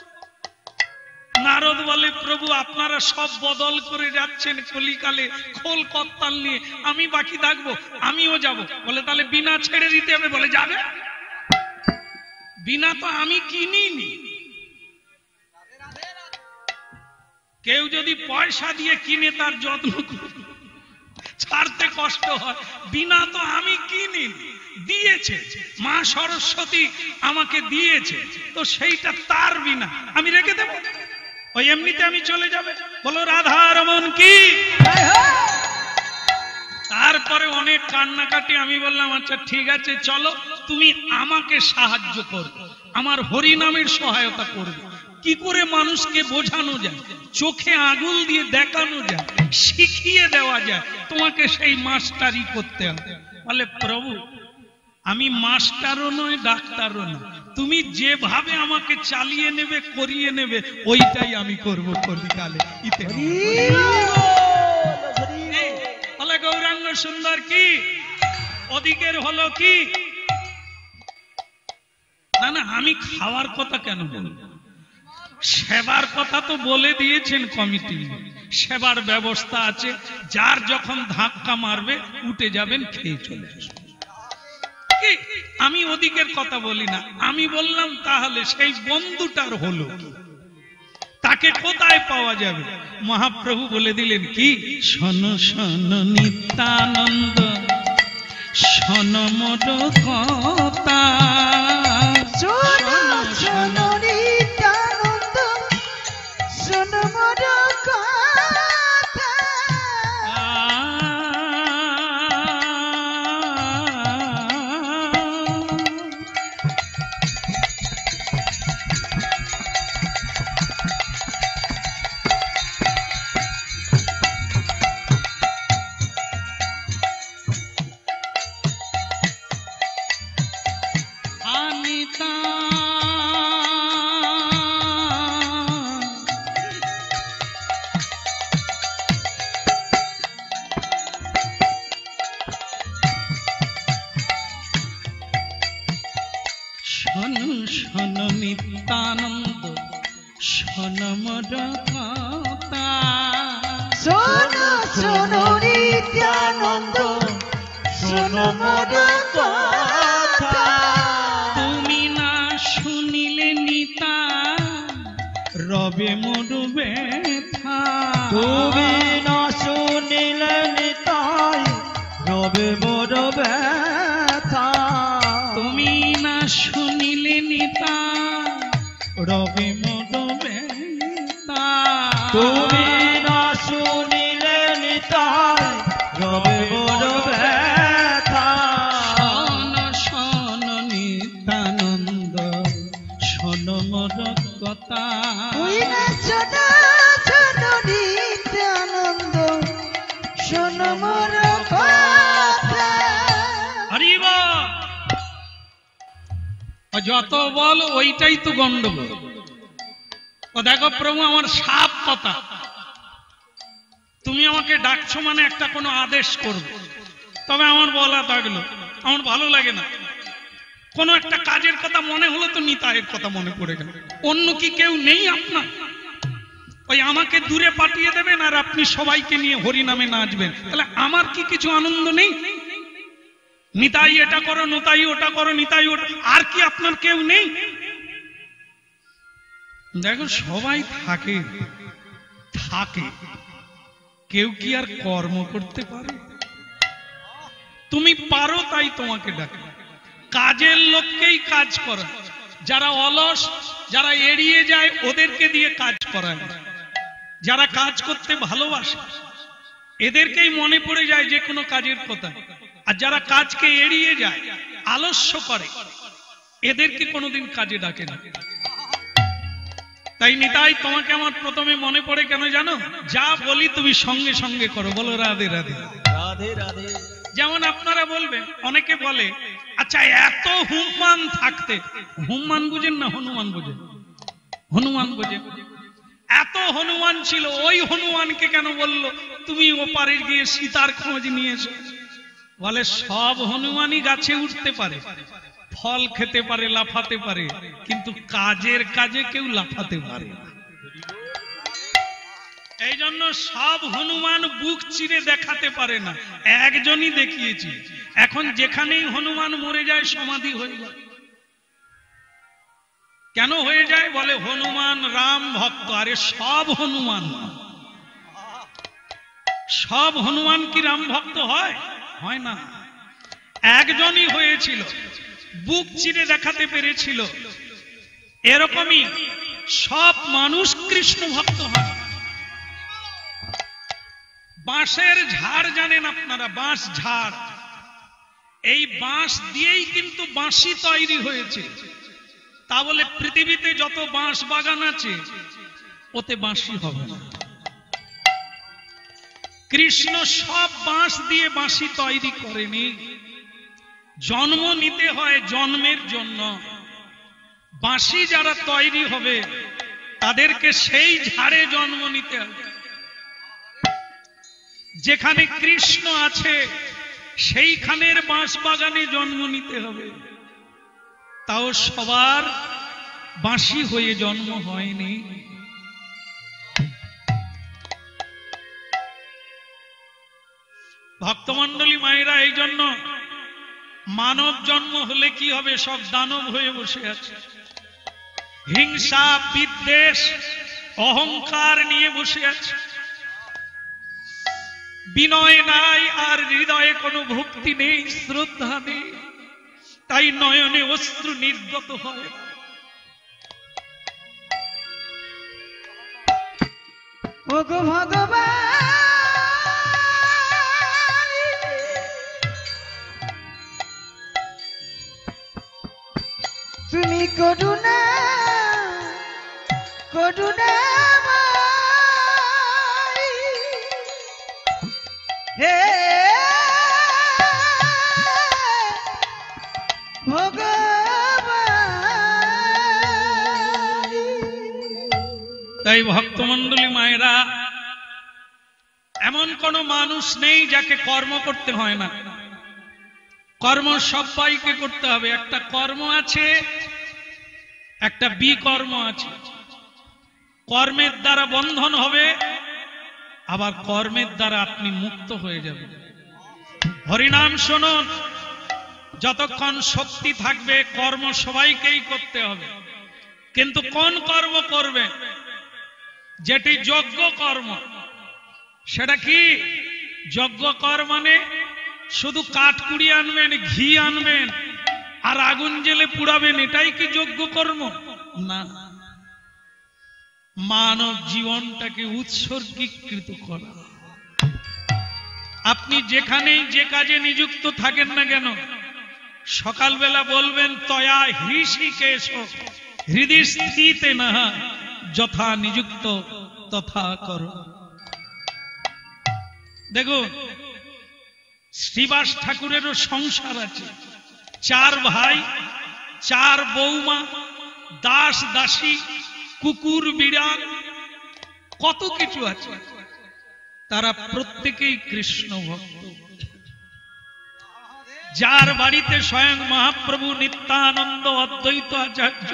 A: নারদ বলে প্রভু আপনারা সব বদল করে যাচ্ছেন কলিকালে খোল কত্তাল নিয়ে, আমি বাকি থাকবো, আমিও যাব। বলে তাহলে বিনা ছেড়ে দিতে হবে। বলে যাবে, বিনা তো আমি কিনিনি। কেউ যদি পয়সা দিয়ে কিনে তার যত্ন ছাড়তে কষ্ট হয়, বিনা তো আমি কিনিনি, দিয়েছে মা সরস্বতী আমাকে দিয়েছে, তো সেইটা তার বিনা আমি রেখে দেব? ওই এমনিতে আমি চলে যাবে। বলো রাধা রমন কি। তারপরে অনেক কান্নাকাটি, আমি বললাম আচ্ছা ঠিক আছে চলো তুমি আমাকে সাহায্য করবে, আমার হরি নামের সহায়তা করবে। কি করে মানুষকে বোঝানো যায়, চোখে আঙুল দিয়ে দেখানো যায়, শিখিয়ে দেওয়া যায়, তোমাকে সেই মাস্টারি করতে হবে। বলে প্রভু আমি মাস্টারও নয় ডাক্তারও নয়, তুমি যেভাবে আমাকে চালিয়ে নেবে করিয়ে নেবে ওইটাই আমি করবো কলিকালে। বলে গৌরাঙ্গ সুন্দর কি, ওদিকের হলো কি না। না আমি খাওয়ার কথা কেন বলবো, সেবার কথা তো বলে দিয়েছেন কমিটি, সেবার ব্যবস্থা আছে। যার যখন ধাক্কা মারবে উঠে যাবেন, খেয়ে চলে আসবেন। আমি ওদিকের কথা বলি না, আমি বললাম তাহলে সেই বন্ধুটার হলো, তাকে কোথায় পাওয়া যাবে? মহাপ্রভু বলে দিলেন কি, শোন শোন নিত্যানন্দ শোন মোর কথা,
B: শোনো শোনো নিত্যানন্দ শোনো মোর কথা।
A: শোন নিত্যানন্দ শোন মোর কথা,
B: শোনো শোনো নিত্যানন্দ শোনো মোর কথা।
A: তুমি না শুনিলে নিতা রবে মোর ব্যথা।
D: তুমি না শুনিলে নিতাই রবে মোর ব্যথা।
A: তুমি না শুনিলে নিতাই রবে মোর ব্যথা।
D: তুমি না শুনিলে নিতাই রবে মোর ব্যথা।
A: শোন শোন নিত্যানন্দ শোন মোর কথা।
B: তুই না শোনো শোনো নিত্যানন্দ শোনো মোর কথা।
A: হরি বল। যত বল ওইটাই তো গন্ডগোল। ও দেখো প্রভু আমার সাপ কথা, তুমি আমাকে ডাকছো মানে একটা কোনো আদেশ করবে, তবে আমার বলা থাকলো, আমার ভালো লাগে না। কোনো একটা কাজের কথা মনে হলো তো নিতাইয়ের কথা মনে পড়ে গেল। অন্য কি কেউ নেই আপনার? ওই আমাকে দূরে পাঠিয়ে দেবেন আর আপনি সবাইকে নিয়ে হরি নামে নাচবেন, তাহলে আমার কি কিছু আনন্দ নেই? নিতাই এটা করো, নিতাই ওটা করো, নিতাই ওটা, আর কি আপনার কেউ নেই? দেখো সবাই থাকে থাকে, কেউ কি আর কর্ম করতে পারে? তুমি পারো তাই তোমাকে ডাকে। কাজের লোককেই কাজ করা, যারা অলস, যারা এড়িয়ে যায় ওদেরকে দিয়ে কাজ করায়। যারা কাজ করতে ভালোবাসে এদেরকেই মনে পড়ে যায় যে কোনো কাজের কথা। আর যারা কাজকে এড়িয়ে যায়, আলস্য করে, এদেরকে কোনোদিন কাজে ডাকে না। তাই নিতাই তোমাকে আমার প্রথমে মনে পড়ে কেন জানো? যা বলি তুমি সঙ্গে সঙ্গে করো। বলো রাধে রাধে।
D: রাধে রাধে।
A: যেমন আপনারা বলবেন, অনেকে বলে আচ্ছা এত হুমান থাকতে, হুমান বুঝেন না হনুমান বুঝেন? হনুমান বুঝেন? এত হনুমান ছিল, ওই হনুমানকে কেন বললো তুমি ওপারে গিয়ে সীতার খোঁজ নিয়ে এসো? বলে সব হনুমানই গাছে উঠতে পারে, ফল খেতে পারে, লাফাতে পারে, কিন্তু কাজের কাজে কেউ লাফাতে পারে না। এই জন্য সব হনুমান বুক চিরে দেখাতে পারে না, একজনই দেখিয়েছি। এখন যেখানেই হনুমান মরে যায় সমাধি হয়ে যায়। কেন হয়ে যায়? বলে হনুমান রাম ভক্ত। আরে সব হনুমান, সব হনুমান কি রাম ভক্ত হয়? হয় না। একজনই হয়েছিল, বুক চিরে দেখাতে পেরেছিল। এরকমই সব মানুষ কৃষ্ণ ভক্ত হয়। বাঁশের ঝাড় জানেন আপনারা? বাঁশ ঝাড়, এই বাঁশ দিয়েই কিন্তু বাঁশি তৈরি হয়েছে। তা বলে পৃথিবীতে যত বাঁশ বাগান আছে ওতে বাঁশি হবে না। কৃষ্ণ সব বাঁশ দিয়ে বাঁশি তৈরি করেনি। জন্ম নিতে হয়, জন্মের জন্য বাঁশি যারা তৈরি হবে তাদেরকে সেই ঝাড়ে জন্ম নিতে হবে। যেখানে কৃষ্ণ আছে সেইখানের বাঁশ বাগানে জন্ম নিতে হবে। তাও সবার বাঁশি হয়ে জন্ম হয়নি। ভক্তমণ্ডলী মায়েরা, এই জন্য মানব জন্ম হলে কি হবে? সব দানব হয়ে বসে আছে, হিংসা বিদ্বেষ অহংকার নিয়ে বসে আছে। বিনয় নাই, আর হৃদয়ে কোনো ভক্তি নেই, শ্রদ্ধা নেই, তাই নয়নে অশ্রু নির্গত হয়।
B: ওগো ভগবান, তুমি করুণা করুণা হে ভগবান।
A: তাই ভক্তমণ্ডলী মায়েরা, এমন কোন মানুষ নেই যাকে কর্ম করতে হয় না। কর্ম সবাইকে করতে হবে। একটা কর্ম আছে, একটা বিকর্ম আছে। কর্মের দ্বারা বন্ধন হবে, আবার কর্মের দ্বারা আপনি মুক্ত হয়ে যাবেন। হরিনাম শুনুন, যতক্ষণ শক্তি থাকবে কর্ম সবাইকেই করতে হবে, কিন্তু কোন কর্ম করবে? যেটি যজ্ঞ কর্ম। সেটা কি যজ্ঞ কর মানে শুধু কাঠ কুড়িয়ে আনবেন, ঘি আনবেন আর আগুন জেলে পুড়াবেন, এটাই কি যজ্ঞ কর্ম? না, মানব জীবনটাকে উৎসর্গীকৃত করা। আপনি যেখানেই যে কাজে নিযুক্ত থাকেন না কেন, সকালবেলা বলবেন তয়া হৃষিকেশ হৃদি স্থিতে না যথা নিযুক্ত তথা কর। দেখুন, শ্রীবাস ঠাকুরেরও সংসার আছে, 4 ভাই, 4 বৌমা, দাস দাসী, কুকুর বিড়াল, কত কিছু আছে। তারা প্রত্যেকেই কৃষ্ণ ভক্ত। যার বাড়িতে স্বয়ং মহাপ্রভু নিত্যানন্দ অদ্বৈত আচার্য,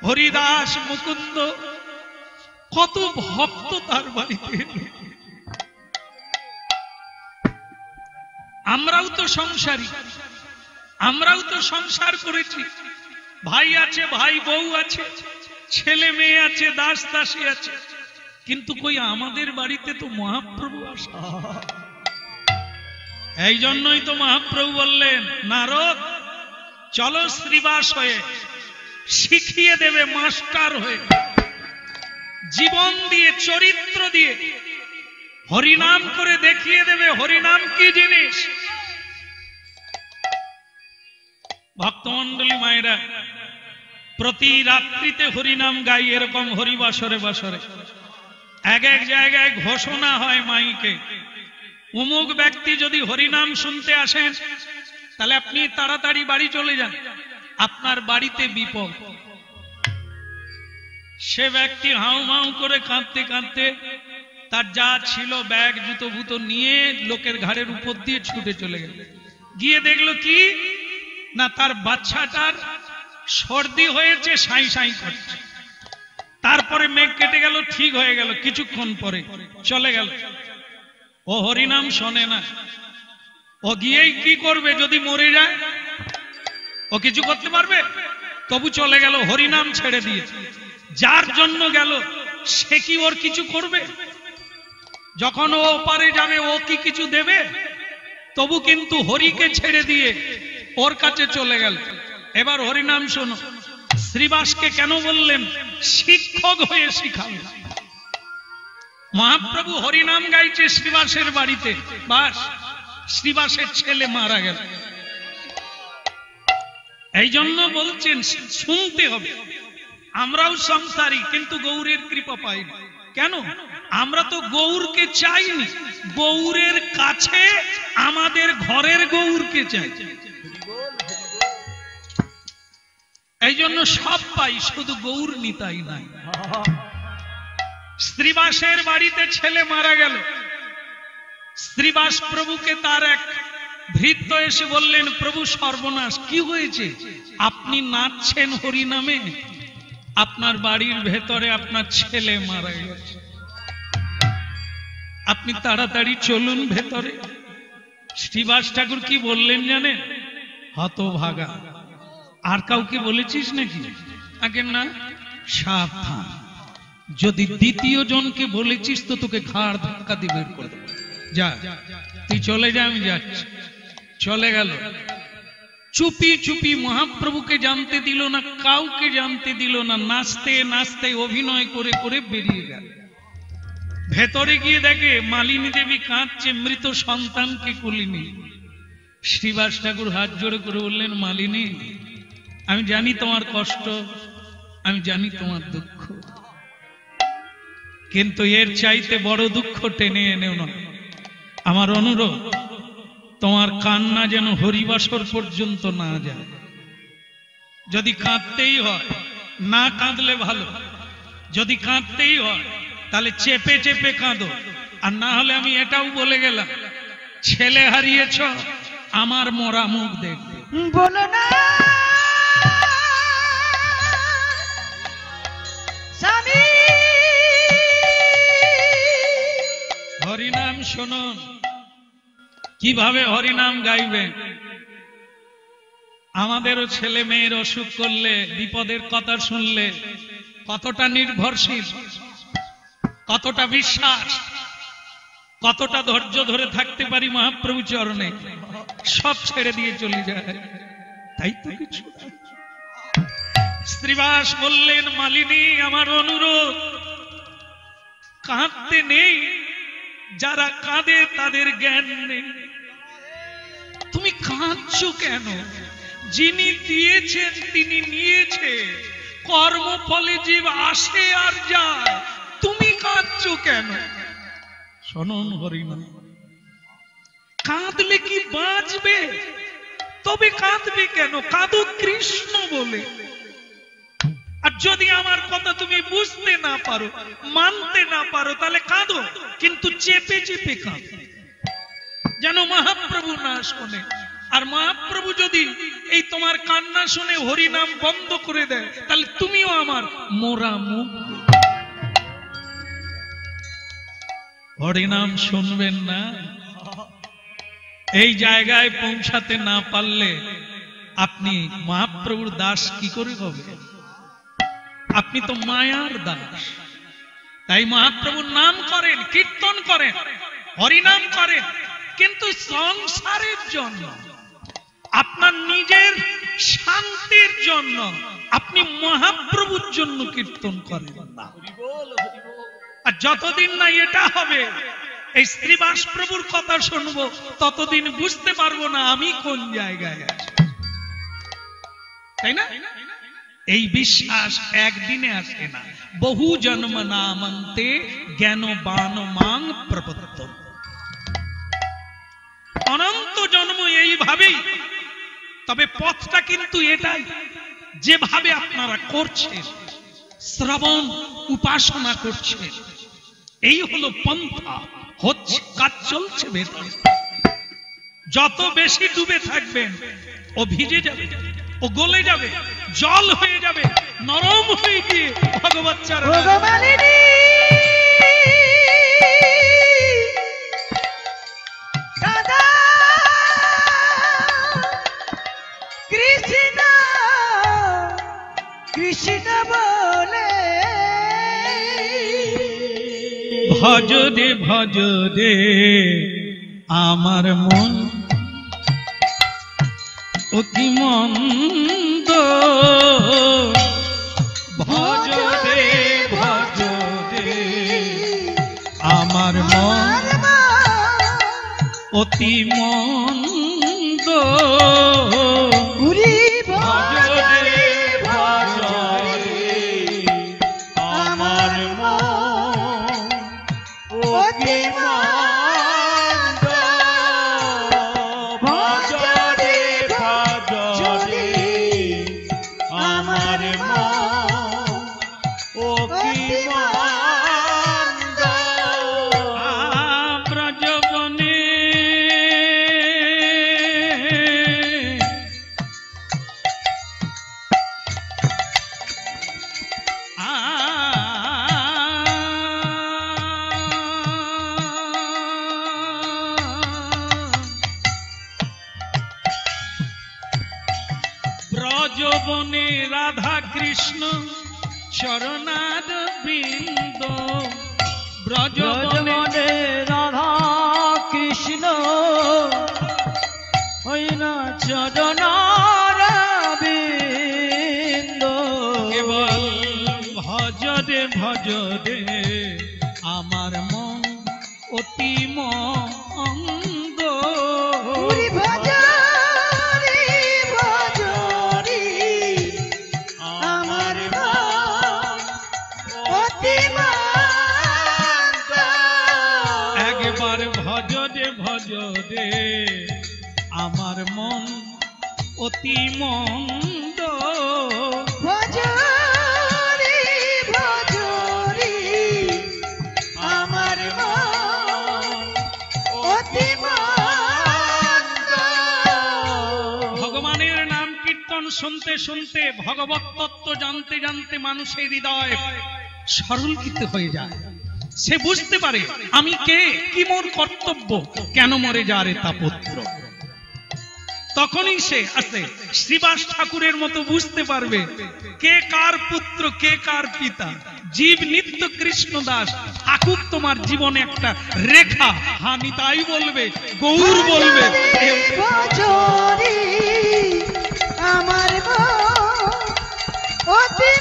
A: হরিদাস, মুকুন্দ, কত ভক্ত তার বাড়িতে। আমরাও তো সংসারী, আমরাও তো সংসার করেছি। ভাই আছে, ভাই বউ আছে, ছেলে মেয়ে আছে, দাস দাসী আছে, কিন্তু কই আমাদের বাড়িতে তো মহাপ্রভু আসা। এই জন্যই তো মহাপ্রভু বললেন, নারদ চলো শ্রীবাস হয়ে, শিখিয়ে দেবে মাস্টার হয়ে, জীবন দিয়ে, চরিত্র দিয়ে হরিনাম করে দেখিয়ে দেবে হরিনাম কি জিনিস। ভক্তমন্ডলী মায়েরা, প্রতি রাত্রিতে হরিনাম গাই, এরকম হরিবাসরে বাসরে এক এক জায়গায় ঘোষণা হয় মাইকে, অমুক ব্যক্তি যদি হরিনাম শুনতে আসেন তাহলে আপনি তাড়াতাড়ি বাড়ি চলে যান, আপনার বাড়িতে বিপদ। সে ব্যক্তি হাউ মাউ করে কাঁদতে কাঁদতে তার যা ছিল ব্যাগ জুতো বুতো নিয়ে লোকের ঘাড়ের উপর দিয়ে ছুটে চলে গেল। গিয়ে দেখলো কি না, তার বাচ্চাটার সর্দি হয়েছে, সাই সাই করছে। তারপরে মেঘ কেটে গেল, ঠিক হয়ে গেল, কিছুক্ষণ পরে চলে গেল। ও হরিনাম শোনে না, ও গিয়েই কি করবে? যদি মরে যায় ও কিছু করতে পারবে? তবু চলে গেল, হরিনাম ছেড়ে দিয়ে। যার জন্য গেল সে কি ওর কিছু করবে? যখন ও ওপারে যাবে ও কি কিছু দেবে? তবু কিন্তু হরিকে ছেড়ে দিয়ে ওর কাছে চলে গেল। এবার হরিনাম শোনো, শ্রীবাসকে কেন বললেন? শিক্ষক হয়ে শিখাবে। মহাপ্রভু হরিনাম গাইছে শ্রীবাসের বাড়িতে, বাস শ্রীবাসের ছেলে মারা গেল। এই জন্য বলছেন শুনতে হবে। আমরাও সংসারী, কিন্তু গৌরের কৃপা পাই না। কেন? আমরা তো গৌরকে চাইনি, গৌরের কাছে আমাদের ঘরের গৌরকে চাই। এই জন্য সব পাই, শুধু গৌর নিতাই নাই। শ্রীবাসের বাড়িতে ছেলে মারা গেল। শ্রীবাস প্রভুকে তার এক ভৃত্য এসে বললেন, প্রভু সর্বনাশ, কি হয়েছে? আপনি নাচছেন হরিনামে, আপনার বাড়ির ভেতরে আপনার ছেলে মারা গেছে, আপনি তাড়াতাড়ি চলুন ভেতরে। শ্রীবাস ঠাকুর কি বললেন জানেন? হতভাগা, আর কাউকে বলেছিস নাকি? আগে না, সাবধান, যদি দ্বিতীয় জনকে বলেছিস তো তোকে ঘাড় ধাক্কা দিয়ে বের করে দেবো। যা, তুই চলে যা, আমি যাচ্ছি। চলে গেল। চুপি চুপি, মহাপ্রভুকে জানতে দিল না, কাউকে জানতে দিল না, নাচতে নাচতে অভিনয় করে করে বেরিয়ে গেল। ভেতরে গিয়ে দেখে মালিনী দেবী কাঁদছে, মৃত সন্তানকে কোলে নিয়ে। শ্রীবাস ঠাকুর হাত জোড়ে করে বললেন, মালিনী, আমি জানি তোমার কষ্ট, আমি জানি তোমার দুঃখ, কিন্তু এর চাইতে বড় দুঃখ টেনে এনেও না। আমার অনুরোধ, তোমার কান্না যেন হরিবাসর পর্যন্ত না যায়। যদি কাঁদতেই হয়, না কাঁদলে ভালো। যদি কাঁদতেই হয় তাহলে চেপে চেপে কাঁদো, আর না হলে আমি এটাও বলে গেলাম, ছেলে হারিয়েছ, আমার মরা মুখ দেখবে।
B: বলো না স্বামী,
A: হরিনাম শুনুন, কিভাবে হরিনাম গাইবে। আমাদেরও ছেলে মেয়ের অসুখ করলে, বিপদের কথা শুনলে কতটা নির্ভরশীল। কতটা বিশ্বাস, কতটা ধৈর্য ধরে থাকতে পারি মহাপ্রভু চরণে, সব ছেড়ে দিয়ে চলে যায়। তাই তো কিছু শ্রীবাস বললেন, মালিনী আমার অনুরোধ, কাঁদতে নেই, যারা কাঁদে তাদের জ্ঞান নেই। তুমি কাঁদছো কেন? যিনি দিয়েছেন তিনি নিয়েছে, কর্মফলে জীব আসে আর যায়, তুমি কাঁদছো কেন? শোনন হরিনাম, কাঁদলে কি বাঁচবে? তবে কাঁদবে কেন? কাঁদো কৃষ্ণ বলে। আর যদি আমার কথা তুমি বুঝতে না পারো, মানতে না পারো, তাহলে কাঁদো, কিন্তু চেপে চেপে কাঁদো, যেন মহাপ্রভু না শোনে। আর মহাপ্রভু যদি এই তোমার কান্না শুনে হরিনাম বন্ধ করে দেয়, তাহলে তুমিও আমার মোরা মুখ। হরিনাম শুনবেন না, এই জায়গায় পৌঁছাতে না পারলে আপনি মহাপ্রভুর দাস কি করে হবে? আপনি তো মায়ার দাস। তাই মহাপ্রভুর নাম করেন, কীর্তন করেন, হরিনাম করেন, কিন্তু সংসারের জন্য, আপনার নিজের শান্তির জন্য। আপনি মহাপ্রভুর জন্য কীর্তন করেন না। আর যতদিন না এটা হবে, এই শ্রীবাস প্রভুর কথা শুনবো, ততদিন বুঝতে পারবো না আমি কোন জায়গায় আছি। তাই না? এই বিশ্বাস একদিনে আসে না, বহু জন্ম নামন্তে জ্ঞান বান মাং প্রপত্ত। অনন্ত জন্ম এইভাবেই। তবে পথটা কিন্তু এটাই, যেভাবে আপনারা করছেন, শ্রবণ উপাসনা করছেন, এই হলো পন্থা, হচ্ছে কাজ চলছে ভেতরে। যত বেশি ডুবে থাকবেন, ও ভিজে যাবে, ও গলে যাবে, জল হয়ে যাবে, নরম হয়ে গিয়ে ভগবত চরণ।
B: দাদা কৃষ্ণ কৃষ্ণ বলে
A: ভজ দে আমার মন অতি মন্দ। ভজ দে আমার মন অতি মন্দ। ব্রজবনে রাধা কৃষ্ণ চরণার বৃন্দ। ব্রজবনে
D: রাধা কৃষ্ণ হইনা চরণার বৃন্দ।
A: কেবল ভজ দে আমার মন অতি মন্দ। একবার ভজ দে আমার মন অতি মন্দ।
B: আমার অতি মন্দ।
A: ভগবানের নাম কীর্তন শুনতে শুনতে, ভগবত তত্ত্ব জানতে জানতে মানুষের হৃদয় সরলীকৃত হয়ে যায়। সে বুঝতে পারে আমি কে, কি মোর কর্তব্য, কেন মরে যারে তা পুত্র। তখনই সে আসে শ্রীবাস ঠাকুরের মতো বুঝতে পারবে কে কার পুত্র, কে কার পিতা। জীব নিত্য কৃষ্ণ দাস থাকুক তোমার জীবনে একটা রেখা। হ্যাঁ নিতাই বলবে, গৌর বলবে,
B: ভজরি আমার অতি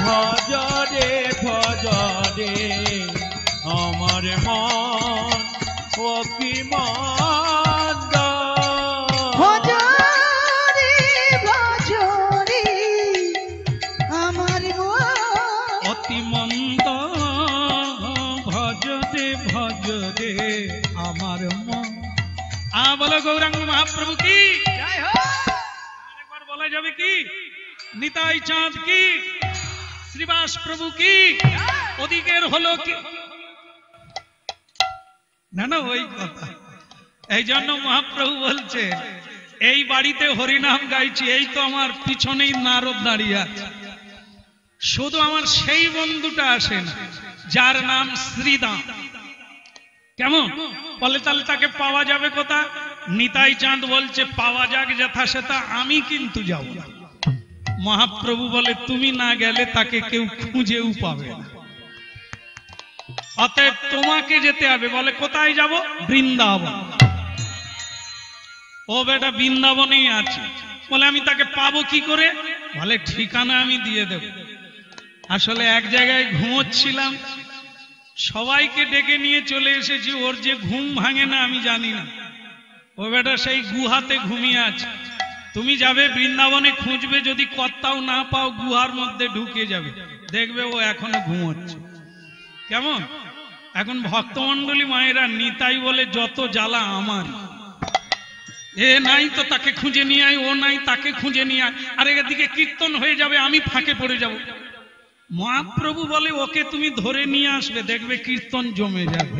C: ভজরে ভজরে আমার মন অভিমান
B: ভজরি ভজরি আমার
A: অতি মন্দ ভজরে ভজরে আমার মন। বলো গৌরাঙ্গ মহাপ্রভু কি, আরেকবার বলা যাবে কি, নিতাই চাঁদ কি, শ্রীবাস প্রভু কি, ওদিকের হলো কি না, না ওই কথা। এই জন্য মহাপ্রভু বলছে এই বাড়িতে হরিনাম গাইছি, এই তো আমার পিছনেই নারদ দাঁড়িয়ে আছে, শুধু আমার সেই বন্ধুটা আসেন যার নাম শ্রীদাম। কেমন বলে, তাহলে তাকে পাওয়া যাবে কোথা? নিতাই চাঁদ বলছে পাওয়া যাক যথা সেটা, আমি কিন্তু যাব না। মহাপ্রভু বলে তুমি না গেলে তাকে কেউ খুঁজেও পাবে না, অতএব তোমাকে যেতে হবে। বলে কোথায় যাব? বৃন্দাবন। ও বেটা বৃন্দাবনেই আছে। বলে আমি তাকে পাবো কি করে? বলে ঠিকানা আমি দিয়ে দেব। আসলে এক জায়গায় ঘুমোচ্ছিলাম, সবাইকে ডেকে নিয়ে চলে এসেছি, ওর যে ঘুম ভাঙে না আমি জানি না। ও বেটা সেই গুহাতে ঘুমিয়ে আছে। তুমি যাবে বৃন্দাবনে খুঁজবে, যদি কর্তাও না পাও গুহার মধ্যে ঢুকে যাবে, দেখবে ও এখনো ঘুমোচ্ছে। কেমন? এখন ভক্তমন্ডলী মায়েরা নিতাই বলে যত জ্বালা আমার, এ নাই তো তাকে খুঁজে নিয়ে আয়, ও নাই তাকে খুঁজে নিয়ে আয়, আর এদিকে কীর্তন হয়ে যাবে, আমি ফাঁকে পড়ে যাব। মহাপ্রভু বলে ওকে তুমি ধরে নিয়ে আসবে, দেখবে কীর্তন জমে যাবে।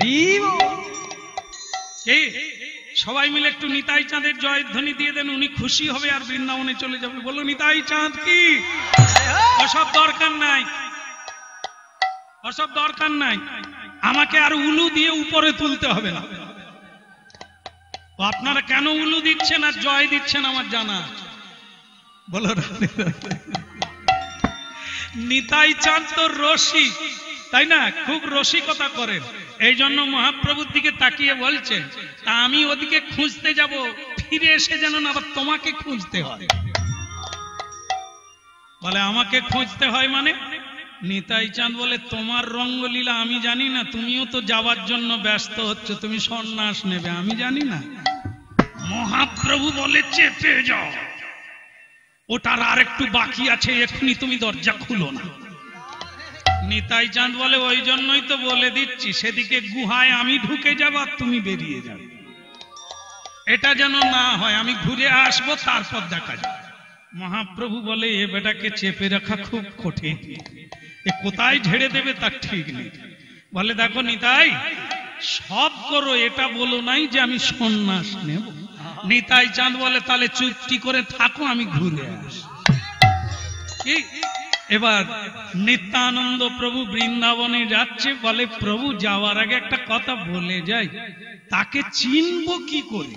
A: সবাই মিলে একটু নিতাই চাঁদের জয়ধ্বনি দিয়ে দেন, উনি খুশি হবে আর বৃন্দাবনে চলে যাবে। বলো নিতাই চাঁদ কি। ওসব দরকার নাই, ওসব দরকার নাই। আমাকে আর উলু দিয়ে উপরে তুলতে হবে না। আপনারা কেন উলু দিচ্ছেন আর জয় দিচ্ছেন আমার জানা। বলো নিতাই চাঁদ তো রসিক, তাই না? খুব রসিকতা করেন। এই জন্য মহাপ্রভুর দিকে তাকিয়ে বলছেন তা আমি ওদিকে খুঁজতে যাব, ফিরে এসে যেন না আবার তোমাকে খুঁজতে হয়। বলে আমাকে খুঁজতে হয় মানে? নিতাই চাঁদ বলে তোমার রঙ্গলীলা আমি জানি না, তুমিও তো যাওয়ার জন্য ব্যস্ত হচ্ছ, তুমি সন্ন্যাস নেবে, আমি জানি না। মহাপ্রভু বলে চেপে যাও, ওটার আর একটু বাকি আছে, এখনই তুমি দরজা খুলো না। নিতাই চাঁদ বলে ওই জন্যই তো বলে দিচ্ছি, সেদিকে গুহায় আমি ঢুকে যাব আর তুমি বেরিয়ে যাবে, এটা যেন না হয়, আমি ঘুরে আসবো তারপর দেখা যাবে। মহাপ্রভু বলে এ বেটাকে চেপে রাখা খুব কঠিন, এ কোথায় ঝেড়ে দেবে তার ঠিক নেই। বলে দেখো নিতাই, সব করো, এটা বলো নাই যে আমি সন্ন্যাস নেব। নিতাই চাঁদ বলে তাহলে চুপটি করে থাকো, আমি ঘুরে আসি। এবার নিত্যানন্দ প্রভু বৃন্দাবনে যাচ্ছে। বলে প্রভু যাওয়ার আগে একটা কথা বলে যাই, তাকে চিনবো কি করে,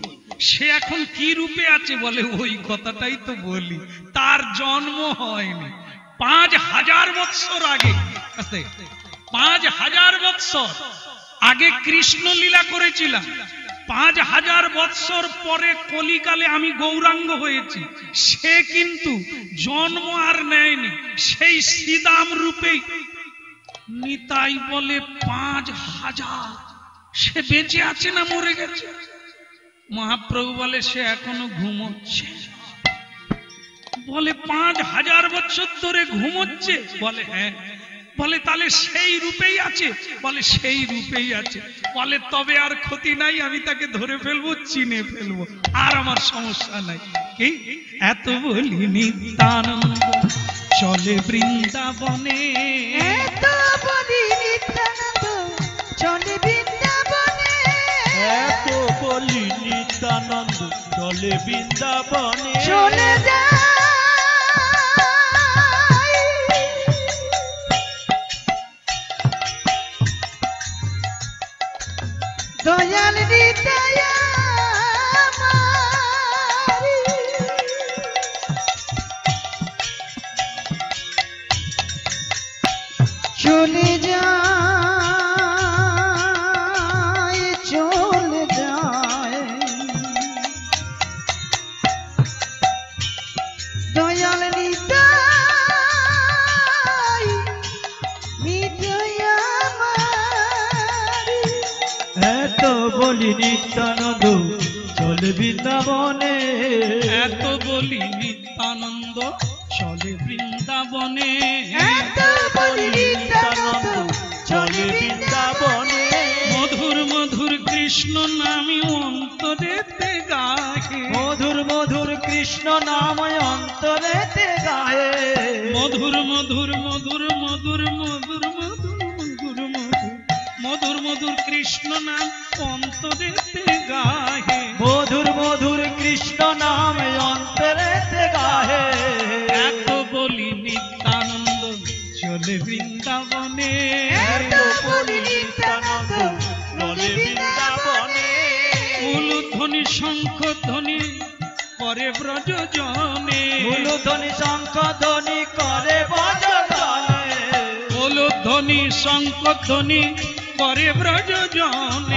A: সে এখন কি রূপে আছে? বলে ওই কথাটাই তো বলি, তার জন্ম হয়নি 5000 বৎসর আগে, 5000 বৎসর আগে কৃষ্ণ লীলা করেছিলাম। 5000 বৎসর পরে কলিকালে আমি গৌরাঙ্গ হয়েছি, সে কিন্তু জন্ম আর নেয়নি, সেই শ্রীদাম রূপেই। নিতাই বলে 5000, সে বেঁচে আছে না মরে গেছে? মহাপ্রভু বলে সে এখনো ঘুমোচ্ছে। বলে 5000 বছর ধরে ঘুমোচ্ছে? বলে হ্যাঁ। বলে তাহলে সেই রূপেই আছে? বলে সেই রূপেই আছে। বলে তবে আর ক্ষতি নাই, আমি তাকে ধরে ফেলবো, চিনে ফেলবো, আর আমার সমস্যা নাই। কি এত বলি নিত্যানন্দ চলে বৃন্দাবনে,
B: এত বলি নিত্যানন্দ চলে বৃন্দাবনে,
C: এত বলি নিত্যানন্দ চলে বৃন্দাবনে,
B: চলে যায় দয়াল নিতাই আমার। চলে যায় চলে যায় দয়াল নিতাই নিতাই আমার
D: এত বলি নিত্যানন্দ চলে বৃন্দাবনে,
A: এত বলি নিত্যানন্দ চলে বৃন্দাবনে,
B: এত বলি নিত্যানন্দ চলে বৃন্দাবনে
A: মধুর মধুর কৃষ্ণ নামে অন্তরেতে গাহে,
D: মধুর মধুর কৃষ্ণ নাম অন্তরেতে গায়ে,
A: মধুর মধুর মধুর মধুর মধুর মধুর মধুর মধুর মধুর মধুর কৃষ্ণ নাম অন্তরেতে গাহে,
D: মধুর মধুর কৃষ্ণ নাম অন্তরেতে গায়ে,
A: এত বলি নিত্যানন্দ চলে বৃন্দাবনে,
B: এত বলি নিত্যানন্দ চলে বৃন্দাবনে
A: উলুধ্বনি শঙ্খ ধ্বনি করে ব্রজজনে,
D: উলুধ্বনি শঙ্খ ধ্বনি করে বজজনে,
A: উলুধ্বনি শঙ্খ ধ্বনি করে ব্রজজনে,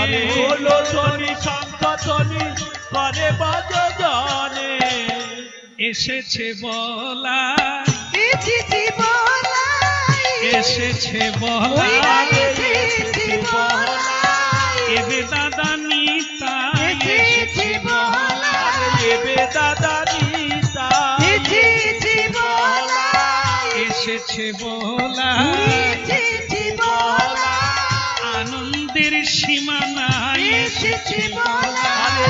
C: আরে উলুধ্বনি শঙ্খ ধ্বনি করে বজজনে
A: এসেছে বলা,
B: এসেছি বলাই
A: এসেছে
B: ওই
A: বলা,
B: এসেছি বলাই
A: এবে দাদা নিতাই,
B: এসেছি বলাই
C: এবে দাদা নিতা
B: এসেছি বলাই
A: এসেছে বলা,
B: এসেছি বলাই
A: আনন্দের সীমা নাই,
B: এসেছি বলাই
C: আরে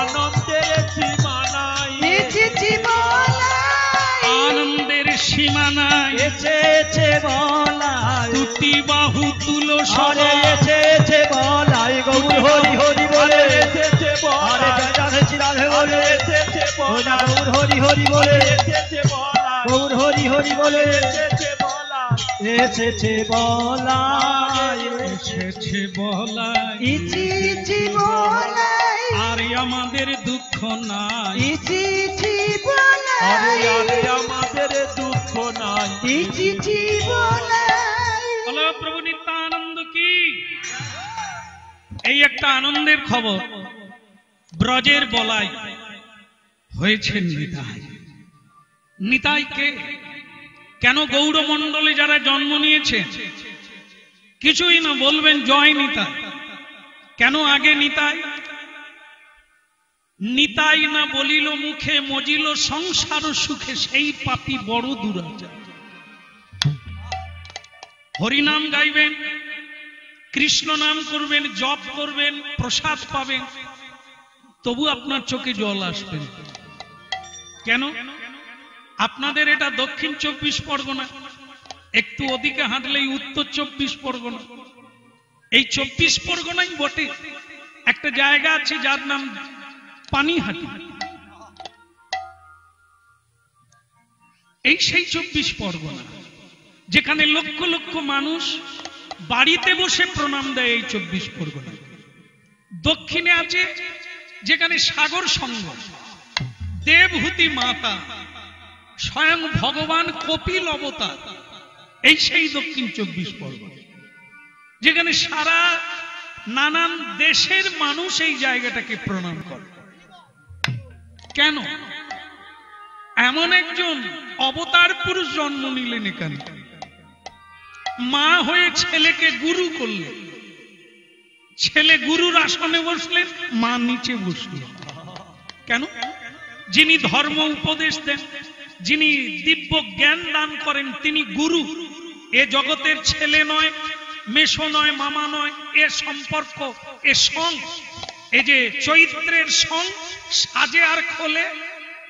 C: আনন্দের সীমা নাই
B: এসেছি বলাই
A: আনন্দের সীমা নাই,
D: এসেছে বলাই,
A: দুটি বাহু তুলো
D: আরে
A: সরে
D: এসেছে বলাই, গৌর হরি হরি বলে,
C: এসেছে
D: আরে
C: বলা
D: জয় রাধে শ্রী রাধে বলে,
C: এসেছে বলা
D: গৌর হরি হরি বলে,
C: এসেছে বলা
D: গৌর হরি হরি বলে,
C: এসেছে বলা
D: এসেছে বলাই,
A: এসেছে বলা,
B: এসেছি বলাই
A: আর আমাদের দুঃখ নাই,
B: এসেছি
C: আরে
B: বলাই
C: আরে আমাদের দুঃখ নাই
B: এসেছি বলাই
A: বলো প্রভু নিত্যানন্দ কি। এই একটা আনন্দের খবর, ব্রজের বলাই হয়েছে নিতাই। নিতাইকে কেন গৌড়মণ্ডলে যারা জন্ম নিয়েছে কিছুই না বলবেন জয় নিতাই। কেন আগে নিতাই? নিতাই না বলিল মুখে মজিল সংসার সুখে সেই পাপী বড় দুরাচার। হরিনাম গাইবেন, কৃষ্ণ নাম করবেন, জপ করবেন, প্রসাদ পাবেন, তবু আপনার চোখে জল আসবে। কেন? আপনাদের এটা দক্ষিণ 24 পরগনা, একটু ওদিকে হাঁটলেই উত্তর 24 পরগনা। এই 24 পরগনাই বটে একটা জায়গা আছে যার নাম পানিহাটি। এই সেই 24 পরগনা যেখানে লক্ষ লক্ষ মানুষ বাড়িতে বসে প্রণাম দেয়। এই 24 পরগনা দক্ষিণে আছে যেখানে সাগর সঙ্গম, দেবহূতি মাতা, স্বয়ং ভগবান কপিল অবতার। এই সেই দক্ষিণ 24 পরগনা যেখানে সারা নানান দেশের মানুষ এই জায়গাটাকে প্রণাম করে। কেন? এমন একজন অবতার পুরুষ জন্ম নিলেন এখানে, মা হয়ে ছেলেকে গুরু করলেন। ছেলে গুরুর আসনে বসলেন, মা নিচে বসলেন। কেন? যিনি ধর্ম উপদেশ দেন, যিনি দিব্য জ্ঞান দান করেন, তিনি গুরু। এ জগতের ছেলে নয়, মেশো নয়, মামা নয়। এ সম্পর্ক, এ সং, এই যে চৈত্রের সং সাজে আর খোলে,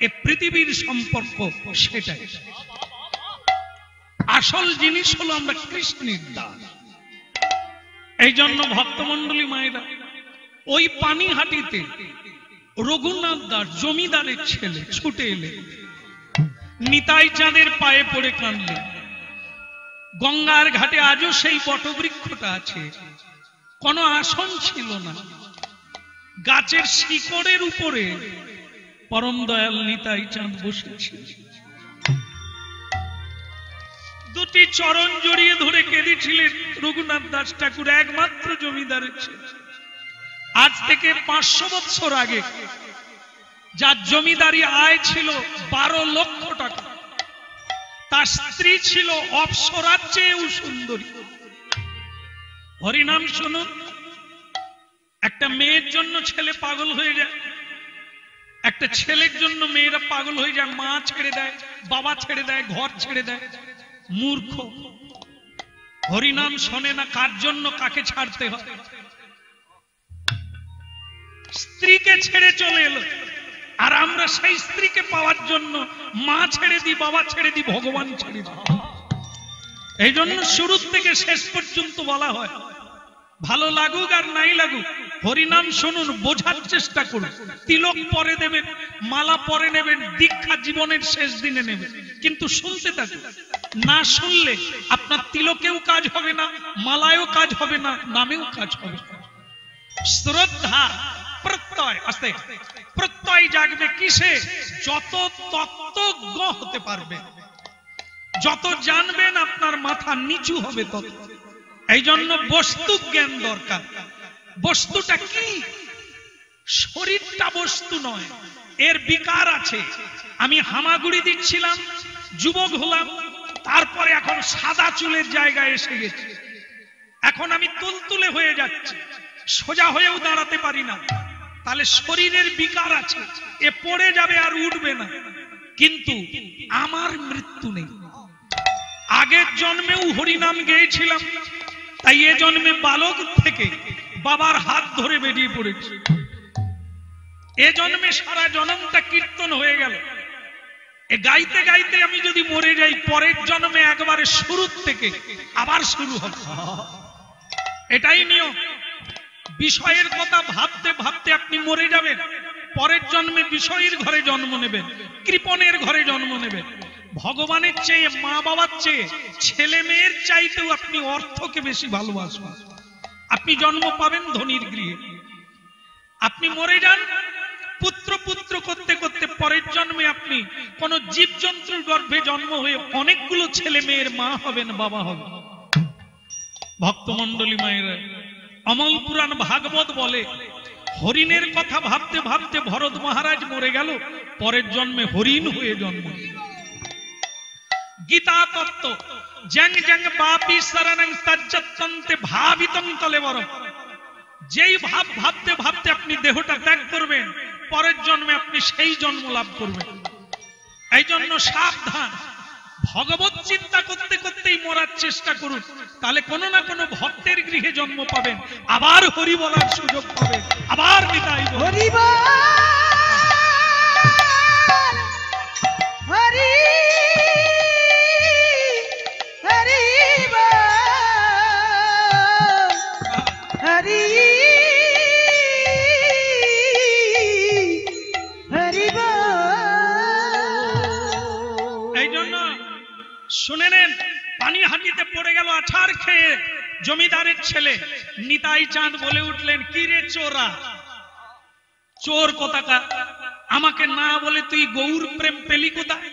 A: এ পৃথিবীর সম্পর্ক, সেটাই আসল জিনিস হলো আমরা কৃষ্ণের দাস। এই জন্য ভক্তমন্ডলী মায়েরা ওই পানিহাটিতে রঘুনাথ দাস জমিদারের ছেলে ছুটে এলেন, নিতাই চাঁদের পায়ে পড়ে কাঁদলেন। গঙ্গার ঘাটে আজও সেই বটবৃক্ষটা আছে, কোনো আসন ছিল না, গাছের শিকড়ের উপরে পরম দয়াল নিতাই চাঁদ বসেছিল। দুটি চরণ জড়িয়ে ধরে কেঁদেছিলেন রঘুনাথ দাস ঠাকুর, একমাত্র জমিদারের ছেলে। আজ থেকে 500 বছর আগে যার জমিদারি আয় ছিল 12 লক্ষ টাকা, তার স্ত্রী ছিল অপ্সরার চেয়েও সুন্দরী। হরিনাম শুনুন, একটা মেয়ের জন্য ছেলে পাগল হয়ে যায়, একটা ছেলের জন্য মেয়েরা পাগল হয়ে যায়, মা ছেড়ে দেয়, বাবা ছেড়ে দেয়, ঘর ছেড়ে দেয়। মূর্খ, হরিনাম শোনে না কার জন্য কাকে ছাড়তে হয়। স্ত্রীকে ছেড়ে চলে এলো, আর আমরা সেই স্ত্রীকে পাওয়ার জন্য মা ছেড়ে দিই, বাবা ছেড়ে দিই, ভগবান ছেড়ে দিই। এই জন্য শুরু থেকে শেষ পর্যন্ত বলা হয়, ভালো লাগুক আর নাই লাগুক হরিনাম শুনুন, বোঝার চেষ্টা করুন। তিলক পরে দেবেন, মালা পরে নেবেন, দীক্ষা জীবনের শেষ দিনে নেবেন, কিন্তু শুনতে থাকুন। না শুনলে আপনার তিলকেও কাজ হবে না, মালায়ও কাজ হবে না, নামেও কাজ হবে না। শ্রদ্ধা প্রত্যয়, আস্তে প্রত্যয় জাগবে কিসে? যত তত্ত্বজ্ঞ হতে পারবে, যত জানবেন আপনার মাথা নিচু হবে তত। এই জন্য বস্তু জ্ঞান দরকার। বস্তুটা কি? শরীরটা বস্তু নয়, এর বিকার আছে। আমি হামাগুড়ি দিচ্ছিলাম, যুবক হলাম, তারপরে এখন সাদা চুলের জায়গায় এসে গেছি, এখন আমি তুলতুলে হয়ে যাচ্ছি, সোজা হয়েও দাঁড়াতে পারি না। তাহলে শরীরের বিকার আছে, এ পড়ে যাবে আর উঠবে না। কিন্তু আমার মৃত্যু নেই। আগের জন্মেও হরিনাম গেয়েছিলাম, তাই এ জন্মে বালক থেকে বাবার হাত ধরে বেরিয়ে পড়েছি। এ জন্মে সারা জন্মটা কীর্তন হয়ে গেল। এ গাইতে গাইতে আমি যদি মরে যাই, পরের জন্মে একবারে শুরু থেকে আবার শুরু হবে। এটাই নিয়ম। বিষয়ের কথা ভাবতে ভাবতে আপনি মরে যাবেন, পরের জন্মে বিষয়ের ঘরে জন্ম নেবেন, কৃপণের ঘরে জন্ম নেবেন। ভগবানের চেয়ে, মা বাবার চেয়ে, ছেলে মেয়ের চাইতেও আপনি অর্থকে বেশি ভালোবাসবেন। আপনি জন্ম পাবেন ধনীর গৃহে, আপনি মরে যান পুত্র পুত্র করতে করতে, পরের জন্মে আপনি কোন জীবজন্তুর গর্ভে জন্ম হয়ে অনেকগুলো ছেলে মেয়ের মা হবেন, বাবা হবেন। ভক্তমন্ডলী মায়েরা, অমল পুরাণ ভাগবত বলে, হরিণের কথা ভাবতে ভাবতে ভরত মহারাজ মরে গেল, পরের জন্মে হরিণ হয়ে জন্ম। গীতা তত্ত্ব, জং জং বাপি শরণং তজ্জতন্তে ভাবিতং কলেবরম। যেই ভাব ভাবতে ভাবতে আপনি দেহটা ত্যাগ করবেন, পরের জন্মে আপনি সেই জন্ম লাভ করবেন। এই জন্য সাবধান, ভগবত চিন্তা করতে করতেই মরার চেষ্টা করুন, তাহলে কোনো না কোনো ভক্তের গৃহে জন্ম পাবেন, আবার হরি বলার সুযোগ পাবেন, আবার নিতাই
B: হরি বল, হরি হরি বল, হরি হরি বল।
A: এই জন্য শুনে নেন, পানিহাটিতে পড়ে গেল আছাড় খেয়ে জমিদারের ছেলে। নিতাই চাঁদ বলে উঠলেন, কি রে চোরা, চোর কোথাকার, আমাকে না বলে তুই গৌর প্রেম পেলি কোথায়?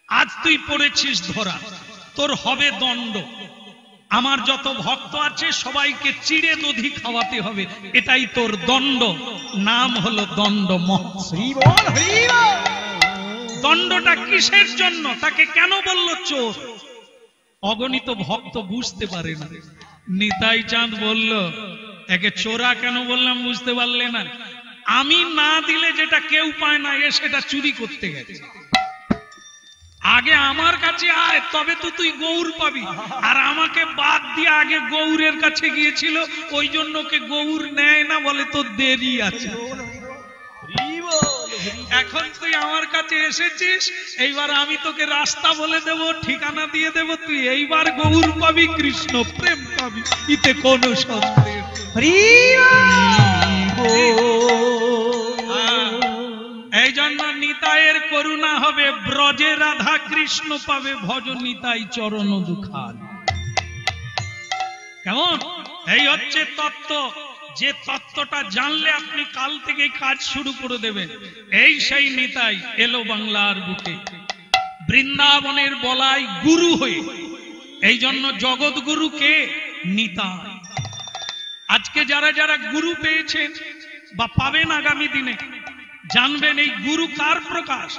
A: আজ তুই পড়েছিস ধরা, তোর হবে দণ্ড। আমার যত ভক্ত আছে সবাইকে চিড়ে দধি খাওয়াতে হবে, এটাই তোর দণ্ড। নাম হলো দণ্ড মহোৎসব। দণ্ডটা কিসের জন্য? তাকে কেন বলল চোর? অগণিত ভক্ত বুঝতে পারে না। নিতাই চাঁদ বলল, একে চোরা কেন বললাম বুঝতে পারলে না? আমি না দিলে যেটা কেউ পায় না, এ সেটা চুরি করতে গেছে। আগে আমার কাছে আয়, তবে তো তুই গৌর পাবি। আর আমাকে বাদ দিয়ে আগে গৌরের কাছে গিয়েছিল, ওই জন্য কে গৌর নেয় না, বলে তো দেরি আছে। এখন তুই আমার কাছে এসেছিস, এইবার আমি তোকে রাস্তা বলে দেব, ঠিকানা দিয়ে দেব, তুই এইবার গৌর পাবি, কৃষ্ণ প্রেম পাবি, ইতে কোন সন্দেহ। এই জন্য নিতাইয়ের করুণা হবে, ব্রজে রাধা কৃষ্ণ পাবে, ভজ নিতাই চরণ দুখান। কেমন? এই হচ্ছে তত্ত্ব। যে তত্ত্বটা জানলে আপনি কাল থেকে কাজ শুরু করে দেবেন। এই সেই নিতাই এলো বাংলার বুকে, বৃন্দাবনের বলাই গুরু হয়ে। এই জন্য জগৎগুরু কে? নিতাই। আজকে যারা যারা গুরু পেয়েছেন বা পাবেন আগামী দিনে, জানবেন এই গুরু কার প্রকাশ?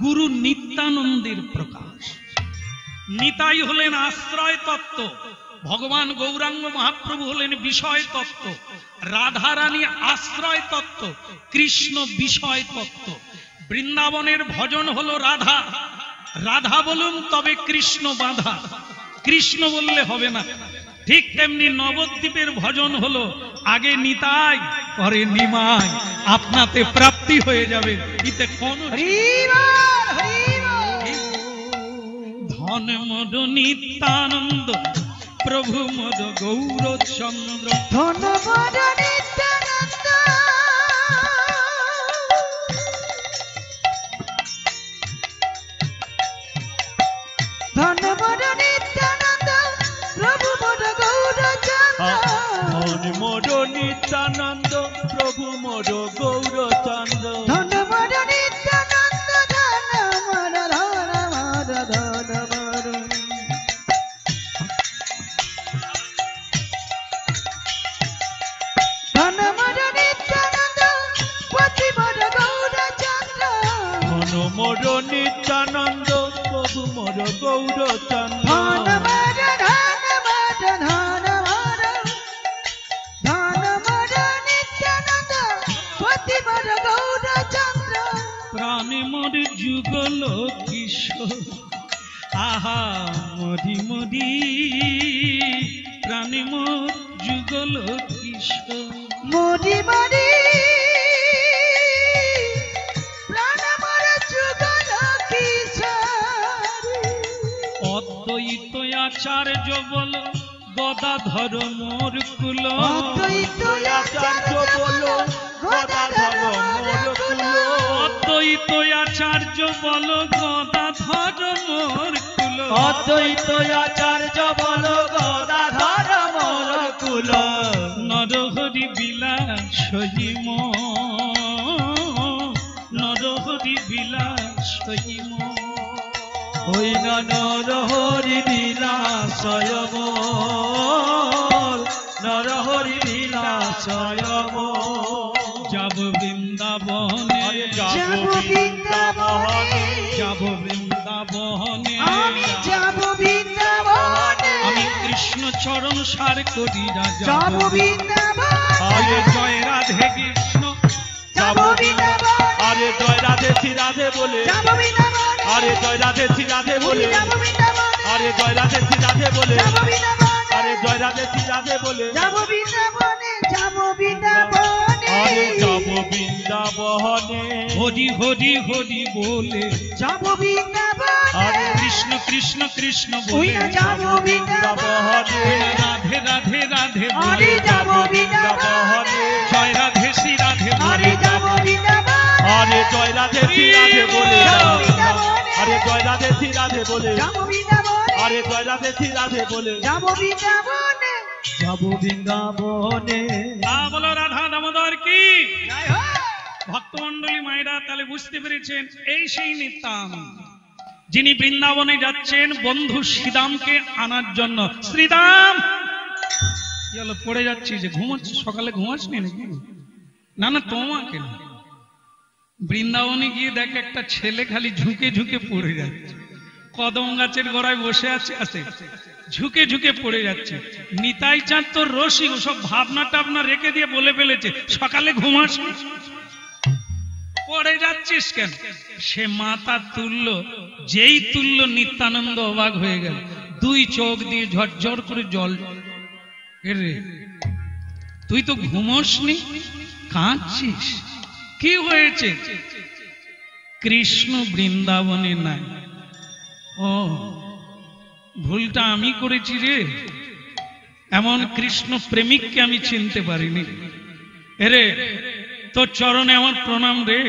A: গুরু নিত্যানন্দের প্রকাশ। নিতাই হলেন আশ্রয় তত্ত্ব, ভগবান গৌরাঙ্গ মহাপ্রভু হলেন বিষয় তত্ত্ব, রাধারানী আশ্রয় তত্ত্ব, কৃষ্ণ বিষয় তত্ত্ব। বৃন্দাবনের ভজন হলো রাধা, রাধা বলুন তবে কৃষ্ণ বাধা, কৃষ্ণ বললে হবে না। ঠিক তেমনি নবদ্বীপের ভজন হলো আগে নিতাই পরে নিমাই, আপনাতে প্রাপ্তি হয়ে যাবে। ইতে কোন ধন মদ নিত্যানন্দ প্রভু মদ গৌরচন্দ্র,
B: ধন মদ নিত্যানন্দ ধন মদ নিত্যানন্দ প্রভু মদ গৌরচন্দ্র,
C: ধন মদ নিত্যানন্দ প্রভু মদ গৌরচন্দ্র,
B: ধন মদ নিত্যানন্দ ধন মদ ধন মদ ধন মদ, ধন মদ নিত্যানন্দ পতি মদ গৌরচন্দ্র,
C: ধন মদ নিত্যানন্দ প্রভু মদ গৌরচন্দ্র,
B: ধন মদ ধন মদ ধন মদ, ধন মদ নিত্যানন্দ পতি মদ গৌরচন্দ্র,
A: প্রাণে মোর যুগল কিশোর, আহা মদি মদি প্রাণে মোর যুগল কিশোর,
B: মোদি মোদি প্রাণ মর যুগল কিশোর,
A: অদ্বৈত আচার্য বল গদাধর মোর কুল,
B: অদ্বৈত
C: আচার্য বলো গদাধর মোর কুল,
A: অদ্বৈত আচার্য বল গদাধর মোর কুল,
D: অদ্বৈত আচার্য বল গদাধর মোর কুল,
A: নরহরি বিলাস হইম, নরহরি বিলাস হইম,
D: ওই নরহরি বিলাসয় মোর, নরহরি বিলাসয় মোর,
A: যাব বৃন্দাবনে,
B: যাব বৃন্দাবনে,
A: যাব বৃন্দাবনে,
B: আমি যাব বৃন্দাবনে,
A: আমি কৃষ্ণ চরণ সার করি রাজা,
B: যাব বৃন্দাবনে,
A: আরে জয় রাধে কৃষ্ণ,
B: যাব বৃন্দাবনে,
C: আরে জয় রাধে শ্রী রাধে বলে,
B: যাব বৃন্দাবনে,
C: আরে জয় রাধে শ্রী রাধে বলে,
B: যাব বৃন্দাবনে,
C: আরে জয় রাধে শ্রী রাধে বলে,
B: যাব বৃন্দাবনে,
C: আরে জয় রাধে শ্রী রাধে বলে,
B: যাব বৃন্দাবনে, যাব বৃন্দাবনে,
C: আরে যাব বৃন্দাবনে,
A: হরি হরি হরি বলে,
B: যাব বৃন্দাবনে,
A: কৃষ্ণ কৃষ্ণ কৃষ্ণ
B: ওই
A: বলে,
B: না যাব বৃন্দাবনে,
A: রাধে রাধে রাধে
B: আরে
A: বলে,
B: যাব বৃন্দাবনে,
A: জয় রাধে শ্রী রাধে
B: আরে
A: বলে,
B: যাব বৃন্দাবনে,
C: আরে জয় রাধে শ্রী রাধে বলে,
B: যাব বৃন্দাবনে,
C: আরে জয় রাধে শ্রী রাধে বলে,
B: যাব বৃন্দাবনে,
C: আরে জয় রাধে শ্রী রাধে বলে,
B: যাব বৃন্দাবনে,
D: যাব বৃন্দাবনে,
A: বলো রাধা দামোদর কি
B: জয় হোক।
A: ভক্তমন্ডলী মায়েরা তাহলে বুঝতে পেরেছেন, এই সেই নিত্যানন্দ যিনি বৃন্দাবনে যাচ্ছেন বন্ধু শ্রীদামকে আনার জন্য। শ্রীদাম কি হলো, পড়ে যাচ্ছি যে ঘুমাচ্ছি, সকালে ঘুমাসনি নাকি? না না তোমাকে না, বৃন্দাবনে গিয়ে দেখ একটা ছেলে খালি ঝুঁকে ঝুঁকে পড়ে যাচ্ছে, কদম গাছের গোড়ায় বসে আছে, ঝুঁকে ঝুঁকে পড়ে যাচ্ছে। নিতাই চাঁদ তো রসিক, সব ভাবনা টাবনা রেখে দিয়ে বলে ফেলেছে সকালে ঘুমাস, পড়ে যাচ্ছিস কেন? সে মাথা তুলল, যেই তুলল নিত্যানন্দ অবাক হয়ে গেল, দুই চোখ দিয়ে ঝরঝর করে জল। রে তুই তো ঘুমোসনি, কাঁদছিস, কি হয়েছে? কৃষ্ণ বৃন্দাবনে নাই। ও ভুলটা আমি করেছি রে, এমন কৃষ্ণ প্রেমিককে আমি চিনতে পারিনি রে, তোর চরণে আমার প্রণাম রে।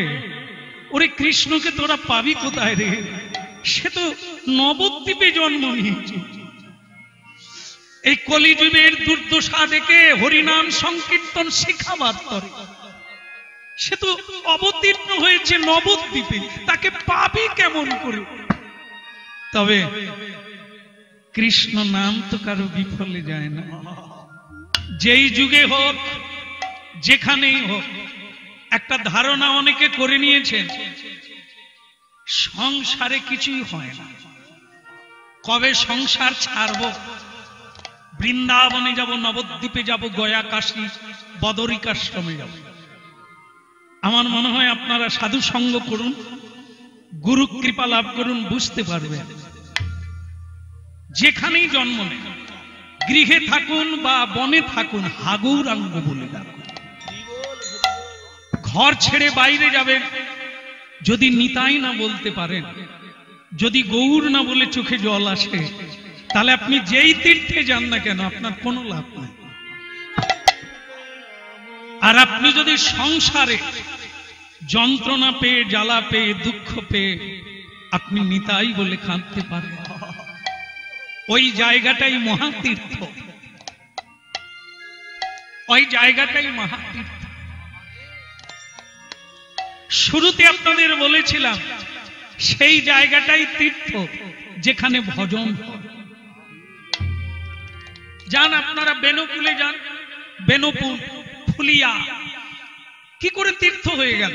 A: ওরে কৃষ্ণকে তোরা পাবি কোথায় রে? সে তো নবদ্বীপে জন্ম নিয়েছে। এই কলিযুগের দুর্দশা দেখে হরিনাম সংকীর্তন শিখাবার তরে সে তো অবতীর্ণ হয়েছে নবদ্বীপে, তাকে পাবি কেমন করে? তবে কৃষ্ণ নাম তো কারো বিফলে যায় না। যেই যুগে হোক, যেখানেই হোক, একটা ধারণা অনেকে করে নিয়েছেন, সংসারে কিছুই হয় না। কবে সংসার ছাড়ব? বৃন্দাবনে যাব, নবদ্বীপে যাব, গয়া, কাশী, বদরিকাশ্রমে যাব। আমার মনে হয় আপনারা সাধু সঙ্গ করুন, গুরু কৃপা লাভ করুন, বুঝতে পারবেন। যেখানেই জন্ম নেন, গৃহে থাকুন বা বনে থাকুন, হাগৌরাঙ্গ বলে ডাকুন। ঘর ছেড়ে বাইরে যাবেন, যদি নিতাই না বলতে পারেন, যদি গৌর না বলে চোখে জল আসে, তাহলে আপনি যেই তীর্থে যান না কেন আপনার কোনো লাভ নেই। আর আপনি যদি সংসারে যন্ত্রণা পেয়ে, জ্বালা পেয়ে, দুঃখ পেয়ে আপনি নিতাই বলে কাঁদতে পারেন, ওই জায়গাটাই মহাতীর্থ, ওই জায়গাটাই মহাতীর্থ। শুরুতে আপনাদের বলেছিলাম সেই জায়গাটাই তীর্থ যেখানে ভজন। যান আপনারা বেনকুলে যান, বেনপুর, ফুলিয়া, কি করে তীর্থ হয়ে গেল?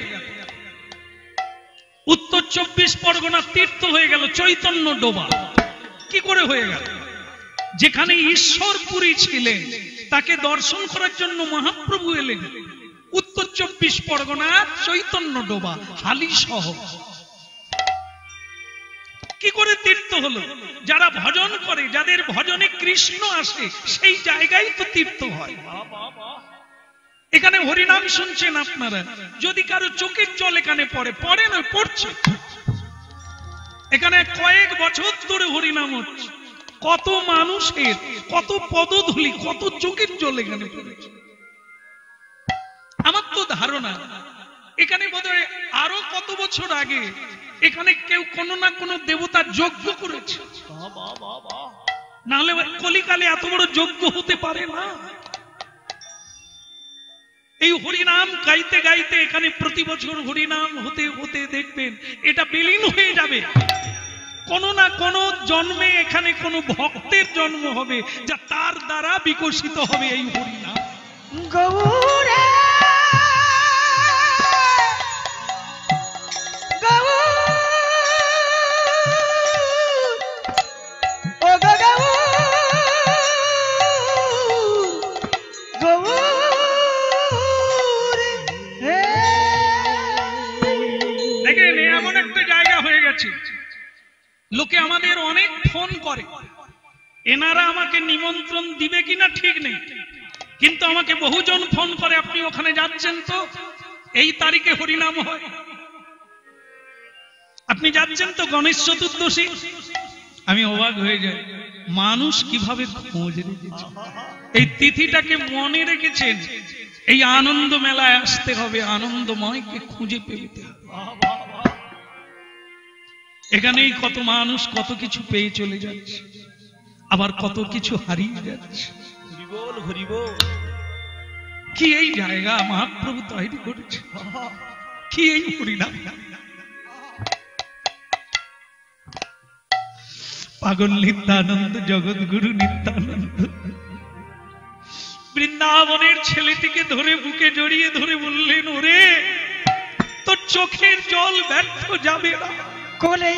A: উত্তর 24 পরগনা তীর্থ হয়ে গেল চৈতন্য ডোবা, কি করে হয়ে গেল? যেখানে ঈশ্বরপুরী ছিলেন তাকে দর্শন করার জন্য মহাপ্রভু এলেন উত্তর 24 পরগনা চৈতন্য ডোবা, হালি সহ। কি করে তীর্থ হলো? যারা ভজন করে, যাদের ভজনে কৃষ্ণ আসে, সেই জায়গায় তো তীর্থ হয়। এখানে হরিনাম শুনছেন আপনারা, যদি কারো চোখের জল এখানে পড়ে, পড়ে না, পড়ছে। এখানে কয়েক বছর ধরে হরিনাম হচ্ছে, কত মানুষের কত পদধূলি, কত চোখের জল এখানে পড়েছে। আমার তো ধারণা এখানে বোধহয় আরো কত বছর আগে এখানে কেউ কোনো না কোনো দেবতার যজ্ঞ করেছে, নাহলে কলিকালে এত বড় যজ্ঞ হতে পারে না। এই হরিনাম গাইতে গাইতে এখানে প্রতি বছর হরিনাম হতে হতে দেখবেন এটা বিলীন হয়ে যাবে। কোন না কোন জন্মে এখানে কোন ভক্তের জন্ম হবে, যা তার দ্বারা বিকশিত হবে এই হরিনাম।
B: গৌরে
A: লোকে আমাদের অনেক ফোন করে, এনারা আমাকে নিমন্ত্রণ দিবে কিনা ঠিক নেই, কিন্তু আমাকে বহুজন ফোন করে, আপনি ওখানে যাচ্ছেন তো, এই তারিখে হরিনাম হয়, আপনি যাচ্ছেন তো গণেশ চতুর্দশী। আমি অবাক হয়ে যাই, মানুষ কিভাবে খোঁজ রেখেছে, এই তিথিটাকে মনে রেখেছেন। এই আনন্দ মেলায় আসতে হবে, আনন্দময়কে খুঁজে পেতে হবে। এখানেই কত মানুষ কত কিছু পেয়ে চলে যাচ্ছে, আবার কত কিছু হারিয়ে যাচ্ছে। কি এই জায়গা মহাপ্রভু তৈরি করেছে, কি এই হরিনাম। পাগল নিত্যানন্দ, জগৎগুরু নিত্যানন্দ বৃন্দাবনের ছেলেটিকে ধরে বুকে জড়িয়ে ধরে বললেন, ওরে তোর চোখের জল ব্যর্থ যাবে না।
B: কোলে